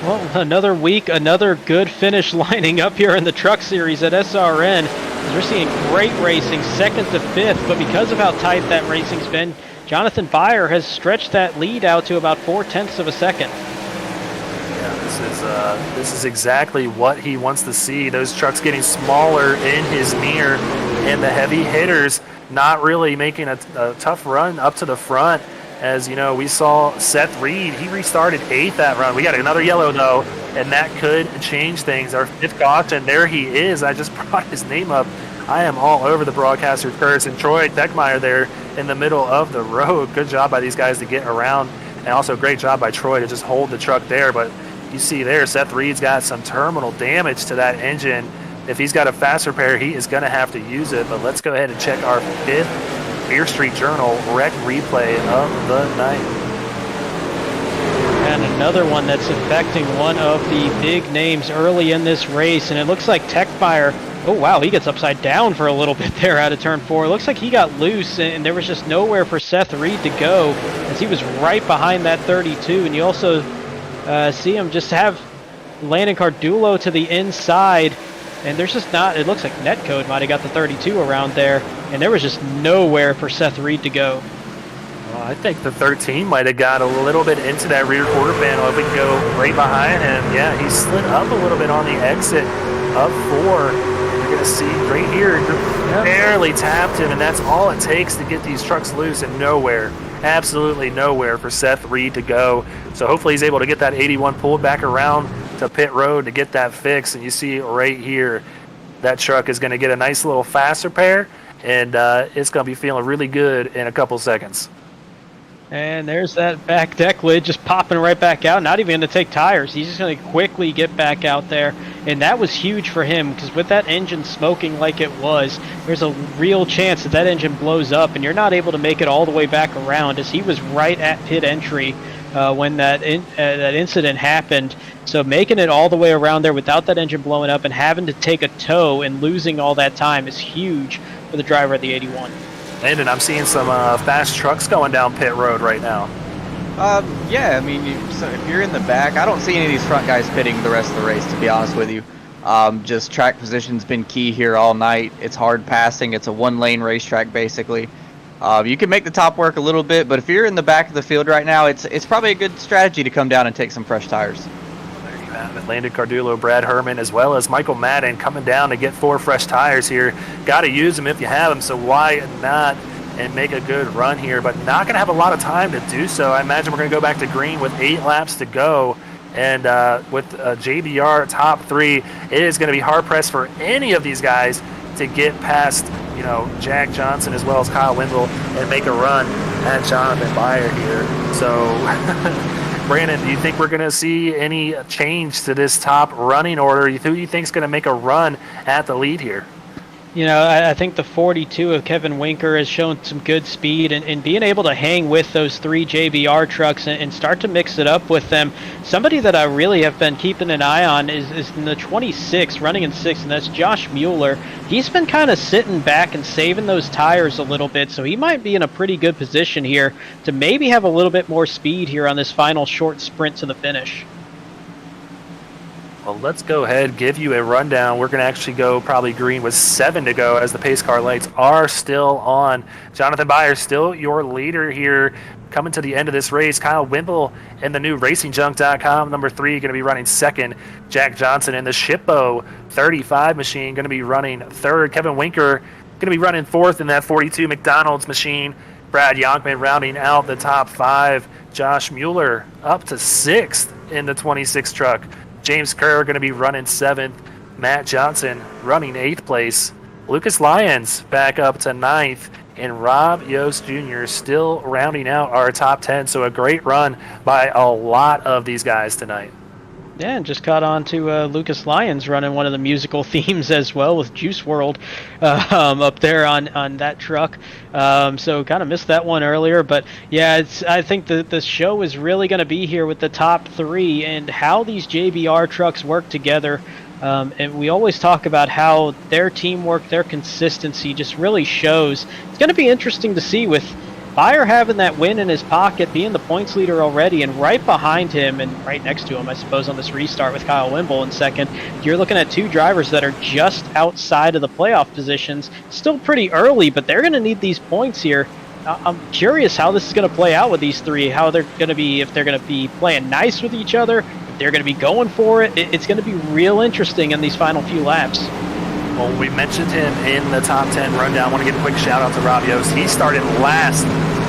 Well, another week, another good finish lining up here in the Truck Series at SRN. We're seeing great racing, 2nd to 5th, but because of how tight that racing's been, Jonathan Beyer has stretched that lead out to about 0.4 of a second. Yeah, this is exactly what he wants to see. Those trucks getting smaller in his mirror, and the heavy hitters not really making a tough run up to the front. As you know, we saw Seth Reed, he restarted 8th that run. We got another yellow though, and that could change things. Our 5th caution, there he is. I just brought his name up. I am all over the broadcaster's curse. And Troy Deckmeyer there in the middle of the road. Good job by these guys to get around, and also great job by Troy to just hold the truck there. But you see there, Seth Reed's got some terminal damage to that engine. If he's got a fast repair, he is going to have to use it. But let's go ahead and check our 5th Beer Street Journal wreck replay of the night. And another one that's affecting one of the big names early in this race, and it looks like Techfire, oh wow, he gets upside down for a little bit there out of turn 4. It looks like he got loose, and there was just nowhere for Seth Reed to go, as he was right behind that 32. And you also see him just have Landon Cardulo to the inside, and there's just not, it looks like Netcode might have got the 32 around there, and there was just nowhere for Seth Reed to go. Well, I think the 13 might have got a little bit into that rear quarter panel. If we can go right behind him, yeah, he slid up a little bit on the exit of 4. You're going to see right here, barely tapped him, and that's all it takes to get these trucks loose, and nowhere, absolutely nowhere for Seth Reed to go. So hopefully he's able to get that 81 pulled back around to pit road to get that fix. And you see right here, that truck is going to get a nice little fast repair, and it's going to be feeling really good in a couple seconds. And there's that back deck lid just popping right back out. Not even going to take tires. He's just going to quickly get back out there. And that was huge for him because with that engine smoking like it was, there's a real chance that that engine blows up and you're not able to make it all the way back around, as he was right at pit entry when that incident happened. So making it all the way around there without that engine blowing up and having to take a tow and losing all that time is huge for the driver of the 81. And I'm seeing some fast trucks going down pit road right now. Yeah, I mean, so if you're in the back, I don't see any of these front guys pitting the rest of the race, to be honest with you. Just track position's been key here all night. It's hard passing. It's a one-lane racetrack, basically. You can make the top work a little bit, but if you're in the back of the field right now, it's probably a good strategy to come down and take some fresh tires. There you have it. Landon Cardullo, Brad Herman, as well as Michael Madden coming down to get 4 fresh tires here. Got to use them if you have them, so why not? And make a good run here, but not going to have a lot of time to do so. I imagine we're going to go back to green with 8 laps to go. And with JBR top 3, it is going to be hard-pressed for any of these guys to get past, Jack Johnson as well as Kyle Wendell and make a run at Jonathan Byer here. So, Brandon, do you think we're going to see any change to this top running order? Who do you think is going to make a run at the lead here? I think the 42 of Kevin Winker has shown some good speed and being able to hang with those 3 JBR trucks and start to mix it up with them. Somebody that I really have been keeping an eye on is in the 26, running in 6th, and that's Josh Mueller. He's been kind of sitting back and saving those tires a little bit, so he might be in a pretty good position here to maybe have a little bit more speed here on this final short sprint to the finish. Well, let's go ahead, give you a rundown. We're going to actually go probably green with 7 to go as the pace car lights are still on. Jonathan Byer still your leader here coming to the end of this race. Kyle Wimble in the new RacingJunk.com, number 3, going to be running 2nd. Jack Johnson in the Shippo 35 machine going to be running 3rd. Kevin Winker going to be running 4th in that 42 McDonald's machine. Brad Youngman rounding out the top 5. Josh Mueller up to 6th in the 26 truck. James Kerr going to be running 7th. Matt Johnson running 8th place. Lucas Lyons back up to 9th. And Rob Yost Jr. still rounding out our top 10. So a great run by a lot of these guys tonight. Yeah, and just caught on to Lucas Lyons running one of the musical themes as well with Juice WRLD up there on that truck. So kind of missed that one earlier. But yeah, I think the show is really going to be here with the top 3 and how these JBR trucks work together. And we always talk about how their teamwork, their consistency just really shows. It's going to be interesting to see with Byer having that win in his pocket, being the points leader already, and right behind him and right next to him, I suppose, on this restart with Kyle Wimble in 2nd, you're looking at 2 drivers that are just outside of the playoff positions. Still pretty early, but they're going to need these points here. I'm curious how this is going to play out with these 3, how they're going to be, if they're going to be playing nice with each other, if they're going to be going for it. It's going to be real interesting in these final few laps. Well, we mentioned him in the top 10 rundown. I want to give a quick shout out to Rob Yost. He started last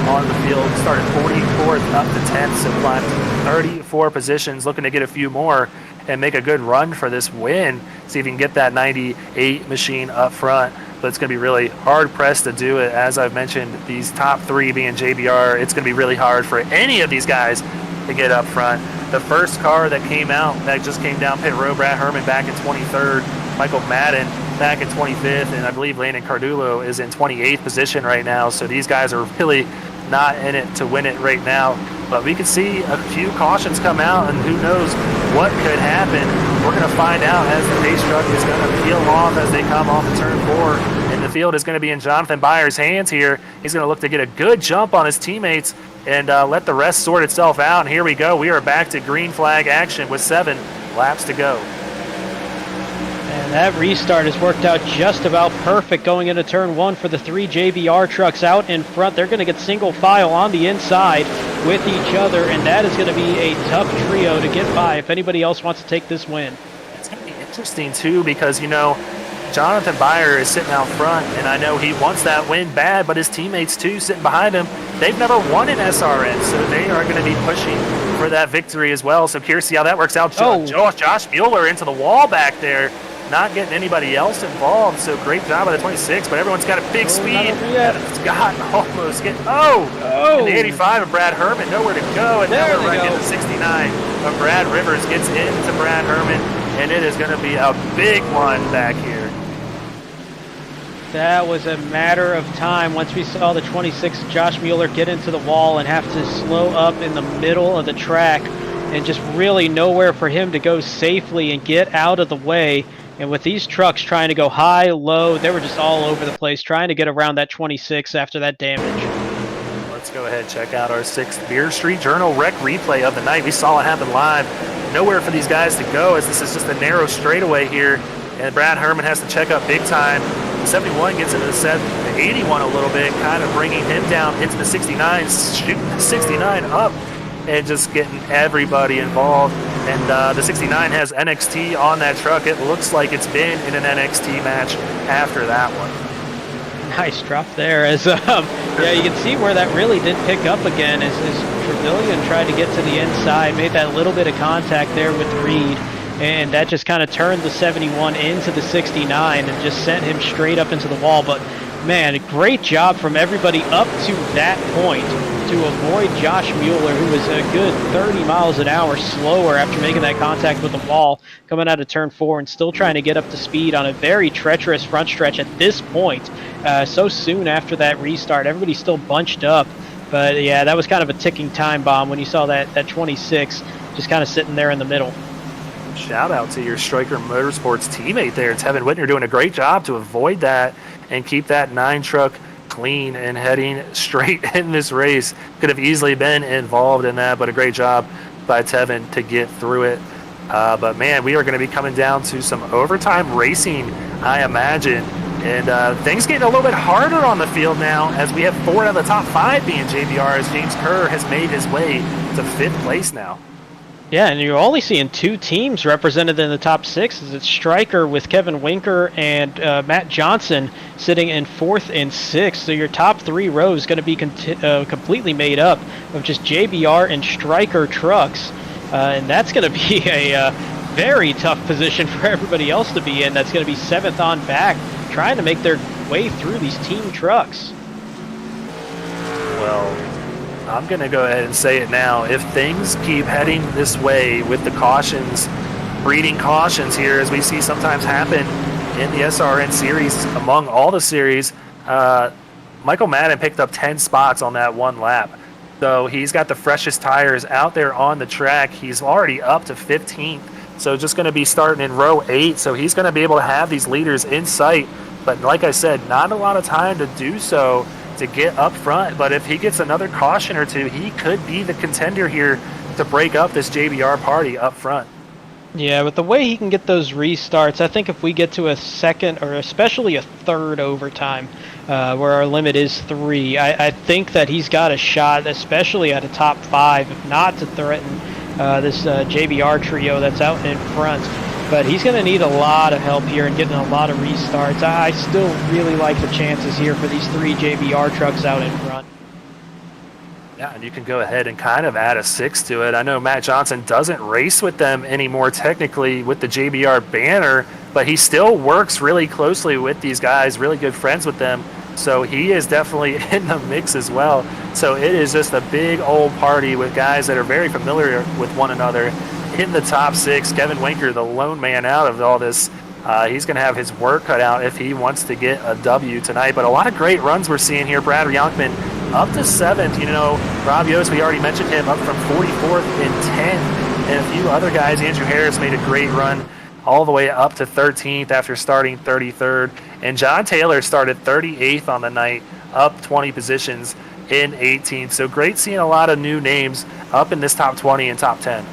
on the field, started 44th up to 10th, so climbed 34 positions, looking to get a few more and make a good run for this win. See if he can get that 98 machine up front. But it's going to be really hard-pressed to do it. As I've mentioned, these top 3 being JBR, it's going to be really hard for any of these guys to get up front. The first car that came out, that just came down pit road, Brad Herman back in 23rd, Michael Madden back in 25th, and I believe Landon Cardullo is in 28th position right now. So these guys are really not in it to win it right now. But we could see a few cautions come out, and who knows what could happen. We're going to find out as the race truck is going to peel off as they come off of turn 4. And the field is going to be in Jonathan Byer's hands here. He's going to look to get a good jump on his teammates and let the rest sort itself out. And here we go. We are back to green flag action with 7 laps to go. And that restart has worked out just about perfect going into turn 1 for the 3 JBR trucks out in front. They're going to get single file on the inside with each other, and that is going to be a tough trio to get by if anybody else wants to take this win. It's going to be interesting, too, because, Jonathan Byer is sitting out front, and I know he wants that win bad, but his teammates too sitting behind him, they've never won an SRN, so they are going to be pushing for that victory as well. So curious to see how that works out. Josh Mueller into the wall back there, not getting anybody else involved. So great job by the 26, but everyone's got a big speed. Scott almost getting and the 85 of Brad Herman, nowhere to go, and now we're right into 69 of Brad Rivers gets into Brad Herman, and it is going to be a big one back here. That was a matter of time once we saw the 26 Josh Mueller get into the wall and have to slow up in the middle of the track, and just really nowhere for him to go safely and get out of the way. And with these trucks trying to go high, low, they were just all over the place trying to get around that 26 after that damage. Let's go ahead and check out our 6th Beer Street Journal wreck replay of the night. We saw it happen live. Nowhere for these guys to go, as this is just a narrow straightaway here, and Brad Herman has to check up big time. The 71 gets into the 81 a little bit, kind of bringing him down into the 69, shooting the 69 up and just getting everybody involved. And the 69 has NXT on that truck. It looks like it's been in an NXT match after that one. Nice drop there. As yeah, you can see where that really did pick up again as Trevelyan tried to get to the inside, made that little bit of contact there with Reed, and that just kind of turned the 71 into the 69 and just sent him straight up into the wall. But man, a great job from everybody up to that point to avoid Josh Mueller, who was a good 30 miles an hour slower after making that contact with the wall coming out of turn 4, and still trying to get up to speed on a very treacherous front stretch at this point. So soon after that restart, everybody's still bunched up. But yeah, that was kind of a ticking time bomb when you saw that 26 just kind of sitting there in the middle. Shout out to your Stryker Motorsports teammate there, Tevin Whitner, doing a great job to avoid that and keep that 9 truck clean and heading straight in this race. Could have easily been involved in that, but a great job by Tevin to get through it. But man, we are going to be coming down to some overtime racing, I imagine. And things getting a little bit harder on the field now, as we have 4 out of the top 5 being JBR, as James Kerr has made his way to 5th place now. Yeah, and you're only seeing 2 teams represented in the top 6. It's Stryker with Kevin Winker and Matt Johnson sitting in 4th and 6th. So your top 3 rows going to be completely made up of just JBR and Stryker trucks. And that's going to be a very tough position for everybody else to be in. That's going to be 7th on back, trying to make their way through these team trucks. Well, I'm going to go ahead and say it now. If things keep heading this way with the cautions, breeding cautions here, as we see sometimes happen in the SRN series, among all the series, Michael Madden picked up 10 spots on that one lap. So he's got the freshest tires out there on the track. He's already up to 15th. So just going to be starting in row 8. So he's going to be able to have these leaders in sight. But like I said, not a lot of time to do so, to get up front. But if he gets another caution or 2, he could be the contender here to break up this JBR party up front. Yeah, with the way he can get those restarts, I think if we get to a second or especially a third overtime, where our limit is 3, I think that he's got a shot, especially at a top 5, if not to threaten this JBR trio that's out in front. But he's going to need a lot of help here and getting a lot of restarts. I still really like the chances here for these 3 JBR trucks out in front. Yeah, and you can go ahead and kind of add a 6 to it. I know Matt Johnson doesn't race with them anymore technically with the JBR banner, but he still works really closely with these guys, really good friends with them. So he is definitely in the mix as well. So it is just a big old party with guys that are very familiar with one another in the top 6. Kevin Winker, the lone man out of all this, he's going to have his work cut out if he wants to get a W tonight. But a lot of great runs we're seeing here. Brad Youngman up to 7th. You know, Rob Yost, we already mentioned him, up from 44th and 10th. And a few other guys. Andrew Harris made a great run all the way up to 13th after starting 33rd. And John Taylor started 38th on the night, up 20 positions in 18th. So great seeing a lot of new names up in this top 20 and top 10.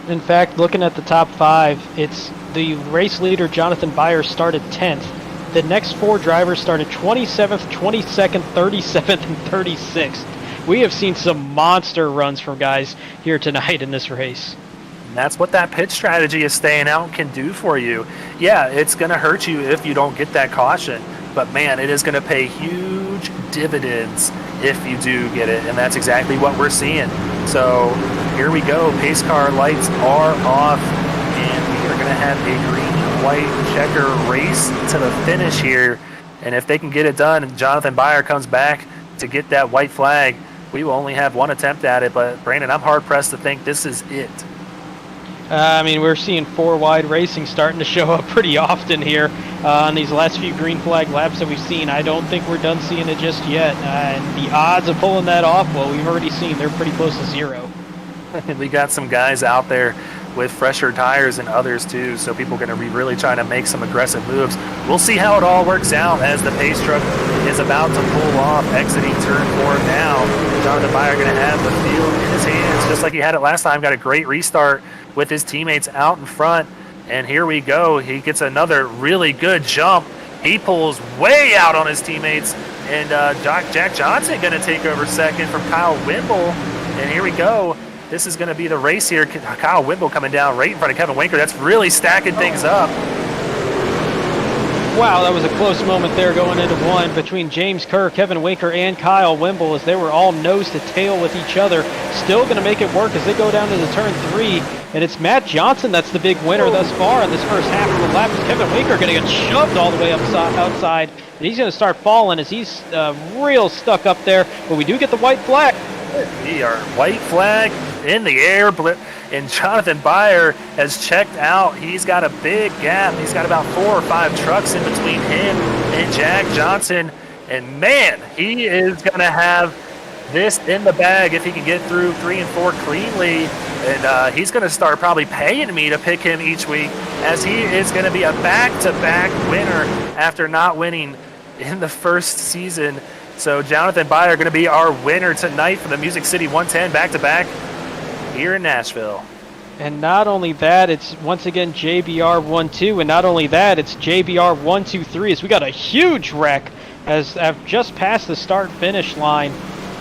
In fact, looking at the top 5, it's the race leader, Jonathan Byer, started 10th. The next 4 drivers started 27th, 22nd, 37th, and 36th. We have seen some monster runs from guys here tonight in this race. And that's what that pit strategy of staying out can do for you. Yeah, it's going to hurt you if you don't get that caution, but man, it is going to pay huge dividends if you do get it, and that's exactly what we're seeing. So here we go. Pace car lights are off, and we are going to have a green-white checker race to the finish here. And if they can get it done and Jonathan Byer comes back to get that white flag, we will only have one attempt at it. But Brandon, I'm hard-pressed to think this is it. I mean, we're seeing four-wide racing starting to show up pretty often here on these last few green flag laps that we've seen. I don't think we're done seeing it just yet. And the odds of pulling that off, well, we've already seen they're pretty close to zero. We got some guys out there with fresher tires and others too, so people are going to be really trying to make some aggressive moves. We'll see how it all works out as the pace truck is about to pull off, exiting turn 4 now. Jonathan Byer going to have the field in his hands, just like he had it last time. Got a great restart with his teammates out in front, and here we go. He gets another really good jump. He pulls way out on his teammates, and Jack Johnson going to take over second from Kyle Wimble, and here we go. This is going to be the race here. Kyle Wimble coming down right in front of Kevin Winker. That's really stacking things up. Wow, that was a close moment there going into one between James Kerr, Kevin Winker, and Kyle Wimble as they were all nose to tail with each other. Still going to make it work as they go down to the turn 3. And it's Matt Johnson that's the big winner thus far in this first half of the lap. Kevin Winker going to get shoved all the way outside. And he's going to start falling as he's real stuck up there. But we do get the white flag. We are white flag in the air, and Jonathan Byer has checked out. He's got a big gap. He's got about 4 or 5 trucks in between him and Jack Johnson. And man, he is going to have this in the bag if he can get through 3 and 4 cleanly. And he's going to start probably paying me to pick him each week, as he is going to be a back-to-back winner after not winning in the first season. So Jonathan Byer going to be our winner tonight for the Music City 110 back-to-back here in Nashville. And not only that, it's once again JBR 1-2, and not only that, it's JBR 1-2-3 as we got a huge wreck as I've just passed the start-finish line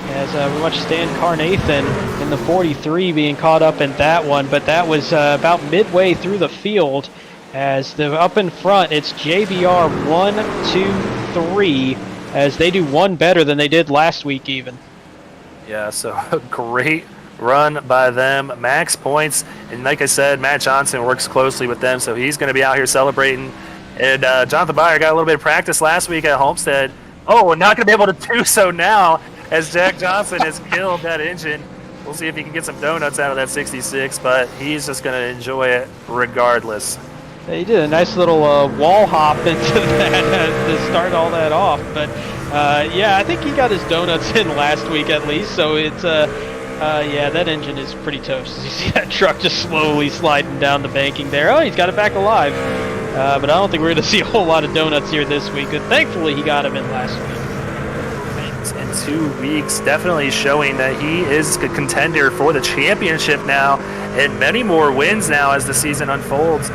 as we watched Stan Carnathan in the 43 being caught up in that one, but that was about midway through the field as the up in front, it's JBR 1-2-3 as they do one better than they did last week even. Yeah, so a great run by them. Max points, and like I said, Matt Johnson works closely with them, so he's going to be out here celebrating. And Jonathan Byer got a little bit of practice last week at Homestead. Oh, we're not going to be able to do so now as Jack Johnson has killed that engine. We'll see if he can get some donuts out of that 66, but he's just going to enjoy it regardless. He did a nice little wall hop into that to start all that off. But, yeah, I think he got his donuts in last week at least. So it's, yeah, that engine is pretty toast. You see that truck just slowly sliding down the banking there. Oh, he's got it back alive. But I don't think we're going to see a whole lot of donuts here this week. And thankfully, he got him in last week. In 2 weeks, definitely showing that he is a contender for the championship now, and many more wins now as the season unfolds.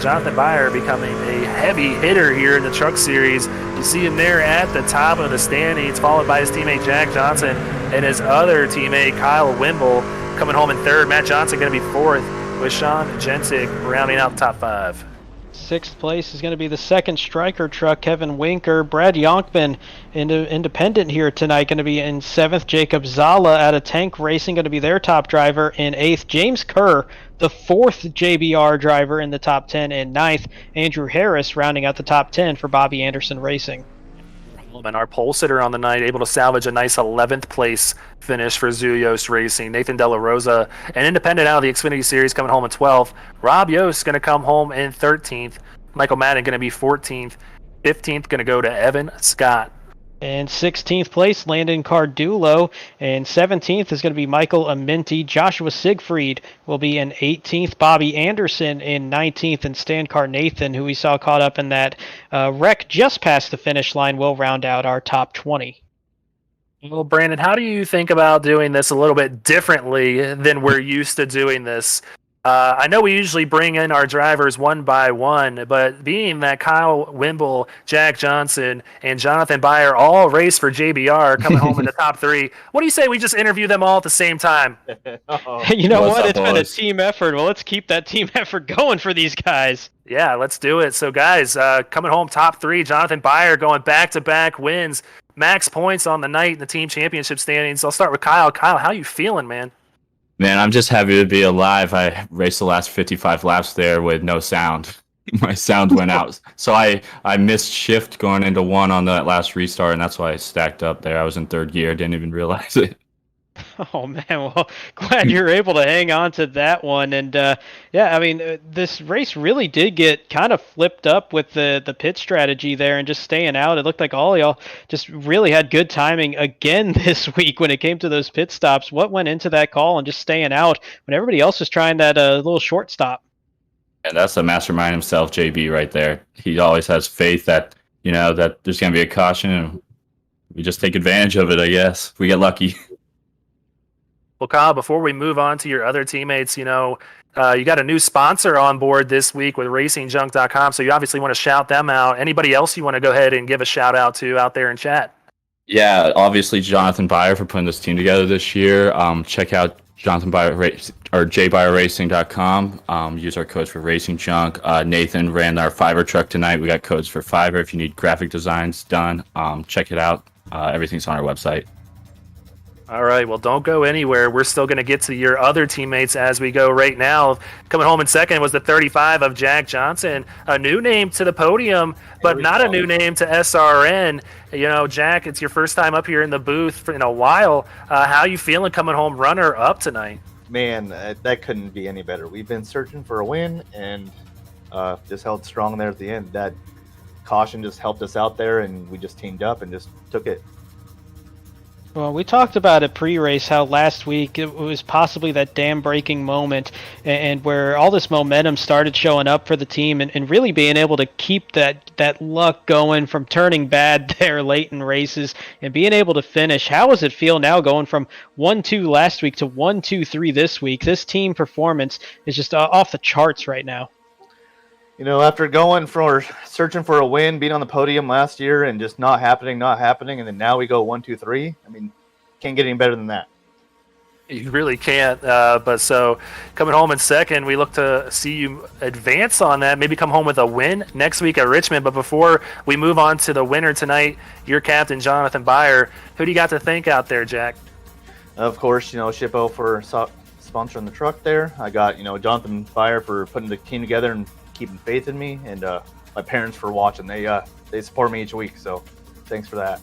Jonathan Byer becoming a heavy hitter here in the Truck Series. You see him there at the top of the standings, followed by his teammate Jack Johnson and his other teammate Kyle Wimble coming home in 3rd. Matt Johnson going to be 4th with Sean Jentig rounding out the top 5. 6th place is going to be the second striker truck, Kevin Winker. Brad Yonkman, independent here tonight, going to be in 7th. Jacob Zala out of Tank Racing, going to be their top driver in 8th. James Kerr, the 4th JBR driver in the top 10 in 9th. Andrew Harris rounding out the top 10 for Bobby Anderson Racing. And our pole sitter on the night able to salvage a nice 11th place finish for Zoo Yost Racing. Nathan De La Rosa, an independent out of the Xfinity Series, coming home in 12th. Rob Yost going to come home in 13th. Michael Madden going to be 14th. 15th going to go to Evan Scott. And 16th place, Landon Cardulo. And 17th is going to be Michael Aminti. Joshua Siegfried will be in 18th. Bobby Anderson in 19th. And Stan Carnathan, who we saw caught up in that wreck just past the finish line, will round out our top 20. Well, Brandon, how do you think about doing this a little bit differently than we're used to doing this? I know we usually bring in our drivers one by one, but being that Kyle Wimble, Jack Johnson, and Jonathan Byer all race for JBR coming home in the top 3, what do you say we just interview them all at the same time? You know what? Up, It's been a boys? team effort. Well, let's keep that team effort going for these guys. Yeah, let's do it. So, guys, coming home top 3, Jonathan Byer going back-to-back wins, max points on the night in the team championship standings. I'll start with Kyle. Kyle, how you feeling, man? Man, I'm just happy to be alive. I raced the last 55 laps there with no sound. My sound went out. So I missed shift going into 1 on that last restart, and that's why I stacked up there. I was in 3rd gear, didn't even realize it. Oh man, well, glad you're able to hang on to that one. And yeah, I mean, this race really did get kind of flipped up with the pit strategy there and just staying out. It looked like all y'all just really had good timing again this week when it came to those pit stops. What went into that call and just staying out when everybody else was trying that little short stop? And that's the mastermind himself, JB, right there. He always has faith that, that there's going to be a caution, and we just take advantage of it, I guess. We get lucky. Well, Kyle, before we move on to your other teammates, you got a new sponsor on board this week with RacingJunk.com, so you obviously want to shout them out. Anybody else you want to go ahead and give a shout out to out there in chat? Yeah, obviously Jonathan Byer for putting this team together this year. Check out Jonathan Byer or jbyrracing.com. Use our codes for RacingJunk. Nathan ran our Fiverr truck tonight. We got codes for Fiverr if you need graphic designs done. Check it out. Everything's on our website. All right, well, don't go anywhere. We're still going to get to your other teammates as we go right now. Coming home in second was the 35 of Jack Johnson, a new name to the podium, but not a new name to SRN. Jack, it's your first time up here in the booth in a while. How you feeling coming home runner-up tonight? Man, that couldn't be any better. We've been searching for a win and just held strong there at the end. That caution just helped us out there, and we just teamed up and just took it. Well, we talked about it pre-race how last week it was possibly that dam-breaking moment and where all this momentum started showing up for the team and really being able to keep that luck going from turning bad there late in races and being able to finish. How does it feel now going from 1-2 last week to 1-2-3 this week? This team performance is just off the charts right now. After searching for a win, being on the podium last year and just not happening, and then now we go 1-2-3. I mean, can't get any better than that. You really can't. But so coming home in second, we look to see you advance on that, maybe come home with a win next week at Richmond. But before we move on to the winner tonight, your captain, Jonathan Byer, who do you got to thank out there, Jack? Of course, Shippo for sponsoring the truck there. I got, Jonathan Byer for putting the team together and keeping faith in me, and my parents for watching. They support me each week, so thanks for that.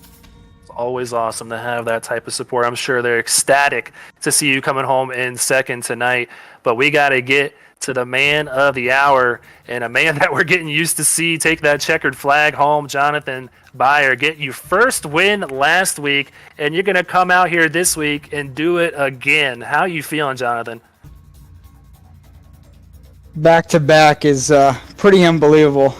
It's always awesome to have that type of support. I'm sure they're ecstatic to see you coming home in second tonight, but we got to get to the man of the hour and a man that we're getting used to see take that checkered flag home. Jonathan Byer, get you first win last week, and you're going to come out here this week and do it again. How you feeling, Jonathan? Back-to-back is pretty unbelievable.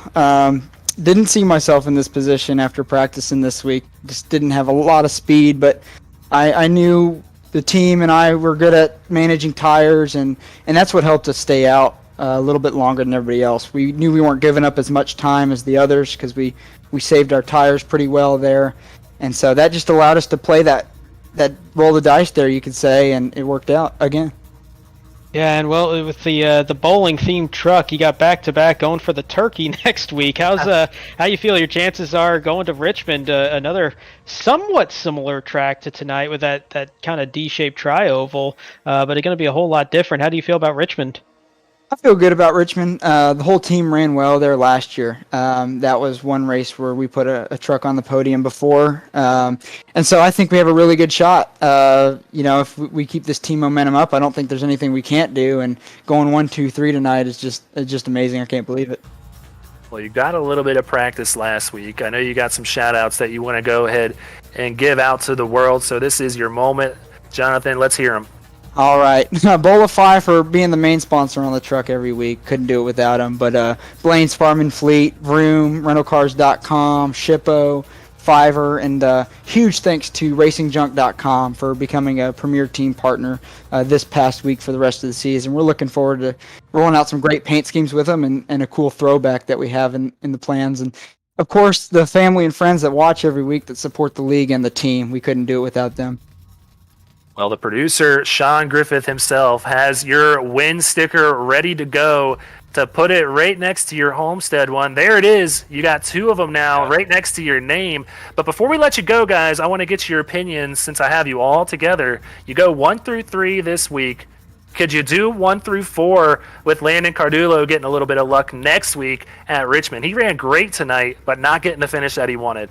Didn't see myself in this position after practicing this week. Just didn't have a lot of speed, but I knew the team and I were good at managing tires, and that's what helped us stay out a little bit longer than everybody else. We knew we weren't giving up as much time as the others because we saved our tires pretty well there, and so that just allowed us to play that roll the dice there, you could say, and it worked out again. Yeah, and well, with the bowling themed truck, you got back-to-back going for the turkey next week. How you feel your chances are going to Richmond, another somewhat similar track to tonight with that kind of D-shaped tri-oval, but it's going to be a whole lot different. How do you feel about Richmond? I feel good about Richmond. The whole team ran well there last year. That was one race where we put a truck on the podium before. And so I think we have a really good shot. If we keep this team momentum up, I don't think there's anything we can't do. And going 1-2-3 tonight is just amazing. I can't believe it. Well, you got a little bit of practice last week. I know you got some shout-outs that you want to go ahead and give out to the world. So this is your moment. Jonathan, let's hear them. All right. Bolify for being the main sponsor on the truck every week. Couldn't do it without him. But Blaine's Farm and Fleet, Vroom, rentalcars.com, Shippo, Fiverr, and huge thanks to RacingJunk.com for becoming a premier team partner this past week for the rest of the season. We're looking forward to rolling out some great paint schemes with them and a cool throwback that we have in the plans. And, of course, the family and friends that watch every week that support the league and the team. We couldn't do it without them. Well, the producer, Sean Griffith himself, has your win sticker ready to go to put it right next to your Homestead one. There it is. You got two of them now right next to your name. But before we let you go, guys, I want to get your opinions since I have you all together. You go 1 through 3 this week. Could you do 1 through 4 with Landon Cardullo getting a little bit of luck next week at Richmond? He ran great tonight, but not getting the finish that he wanted.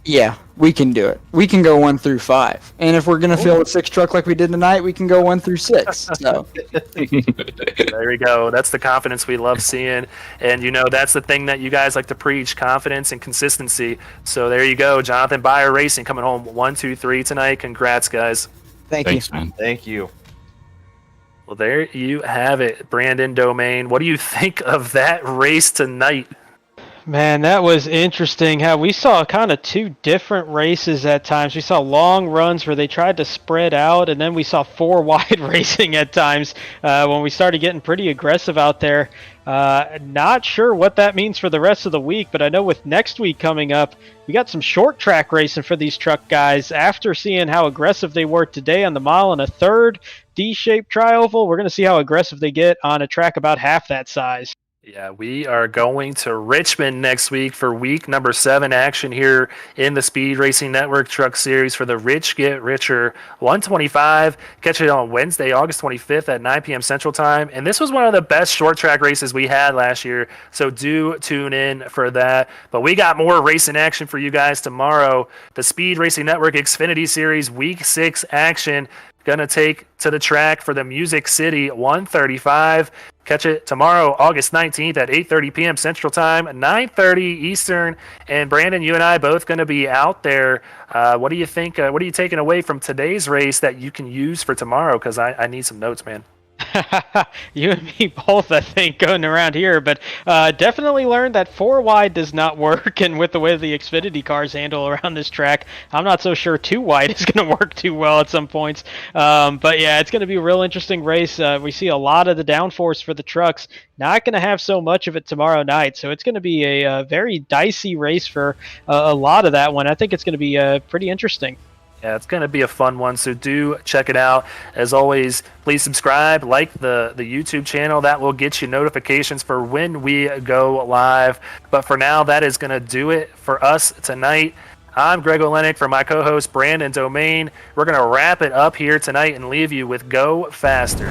Yeah, we can do it. We can go 1 through 5. And if we're going to fill a 6 truck like we did tonight, we can go 1 through 6. So there we go. That's the confidence we love seeing. And, that's the thing that you guys like to preach, confidence and consistency. So there you go. Jonathan Byer Racing coming home 1, 2, 3 tonight. Congrats, guys. Thanks, you. man. Thank you. Well, there you have it, Brandon Domingue. What do you think of that race tonight? Man, that was interesting how we saw kind of two different races at times. We saw long runs where they tried to spread out, and then we saw 4 wide racing at times when we started getting pretty aggressive out there. Not sure what that means for the rest of the week, but I know with next week coming up, we got some short track racing for these truck guys. After seeing how aggressive they were today on the 1 1/3 D-shaped tri-oval, we're going to see how aggressive they get on a track about half that size. Yeah, we are going to Richmond next week for week number 7 action here in the Speed Racing Network Truck Series for the Rich Get Richer 125. Catch it on Wednesday, August 25th at 9 p.m. Central Time. And this was one of the best short track races we had last year, so do tune in for that. But we got more racing action for you guys tomorrow. The Speed Racing Network Xfinity Series Week 6 action. Gonna take to the track for the Music City 135. Catch it tomorrow, August 19th at 8:30 p.m. Central Time, 9:30 Eastern. And Brandon, you and I both going to be out there. What do you think? What are you taking away from today's race that you can use for tomorrow? Because I need some notes, man. You and me both, I think, going around here, but definitely learned that 4 wide does not work, and with the way the Xfinity cars handle around this track, I'm not so sure 2 wide is going to work too well at some points. But yeah, it's going to be a real interesting race. We see a lot of the downforce for the trucks. Not going to have so much of it tomorrow night, so it's going to be a very dicey race for a lot of that one. I think it's going to be pretty interesting. Yeah, it's going to be a fun one, so do check it out. As always, please subscribe, like the YouTube channel. That will get you notifications for when we go live. But for now, that is going to do it for us tonight. I'm Greg Olenik for my co-host, Brandon Domingue. We're going to wrap it up here tonight and leave you with Go Faster.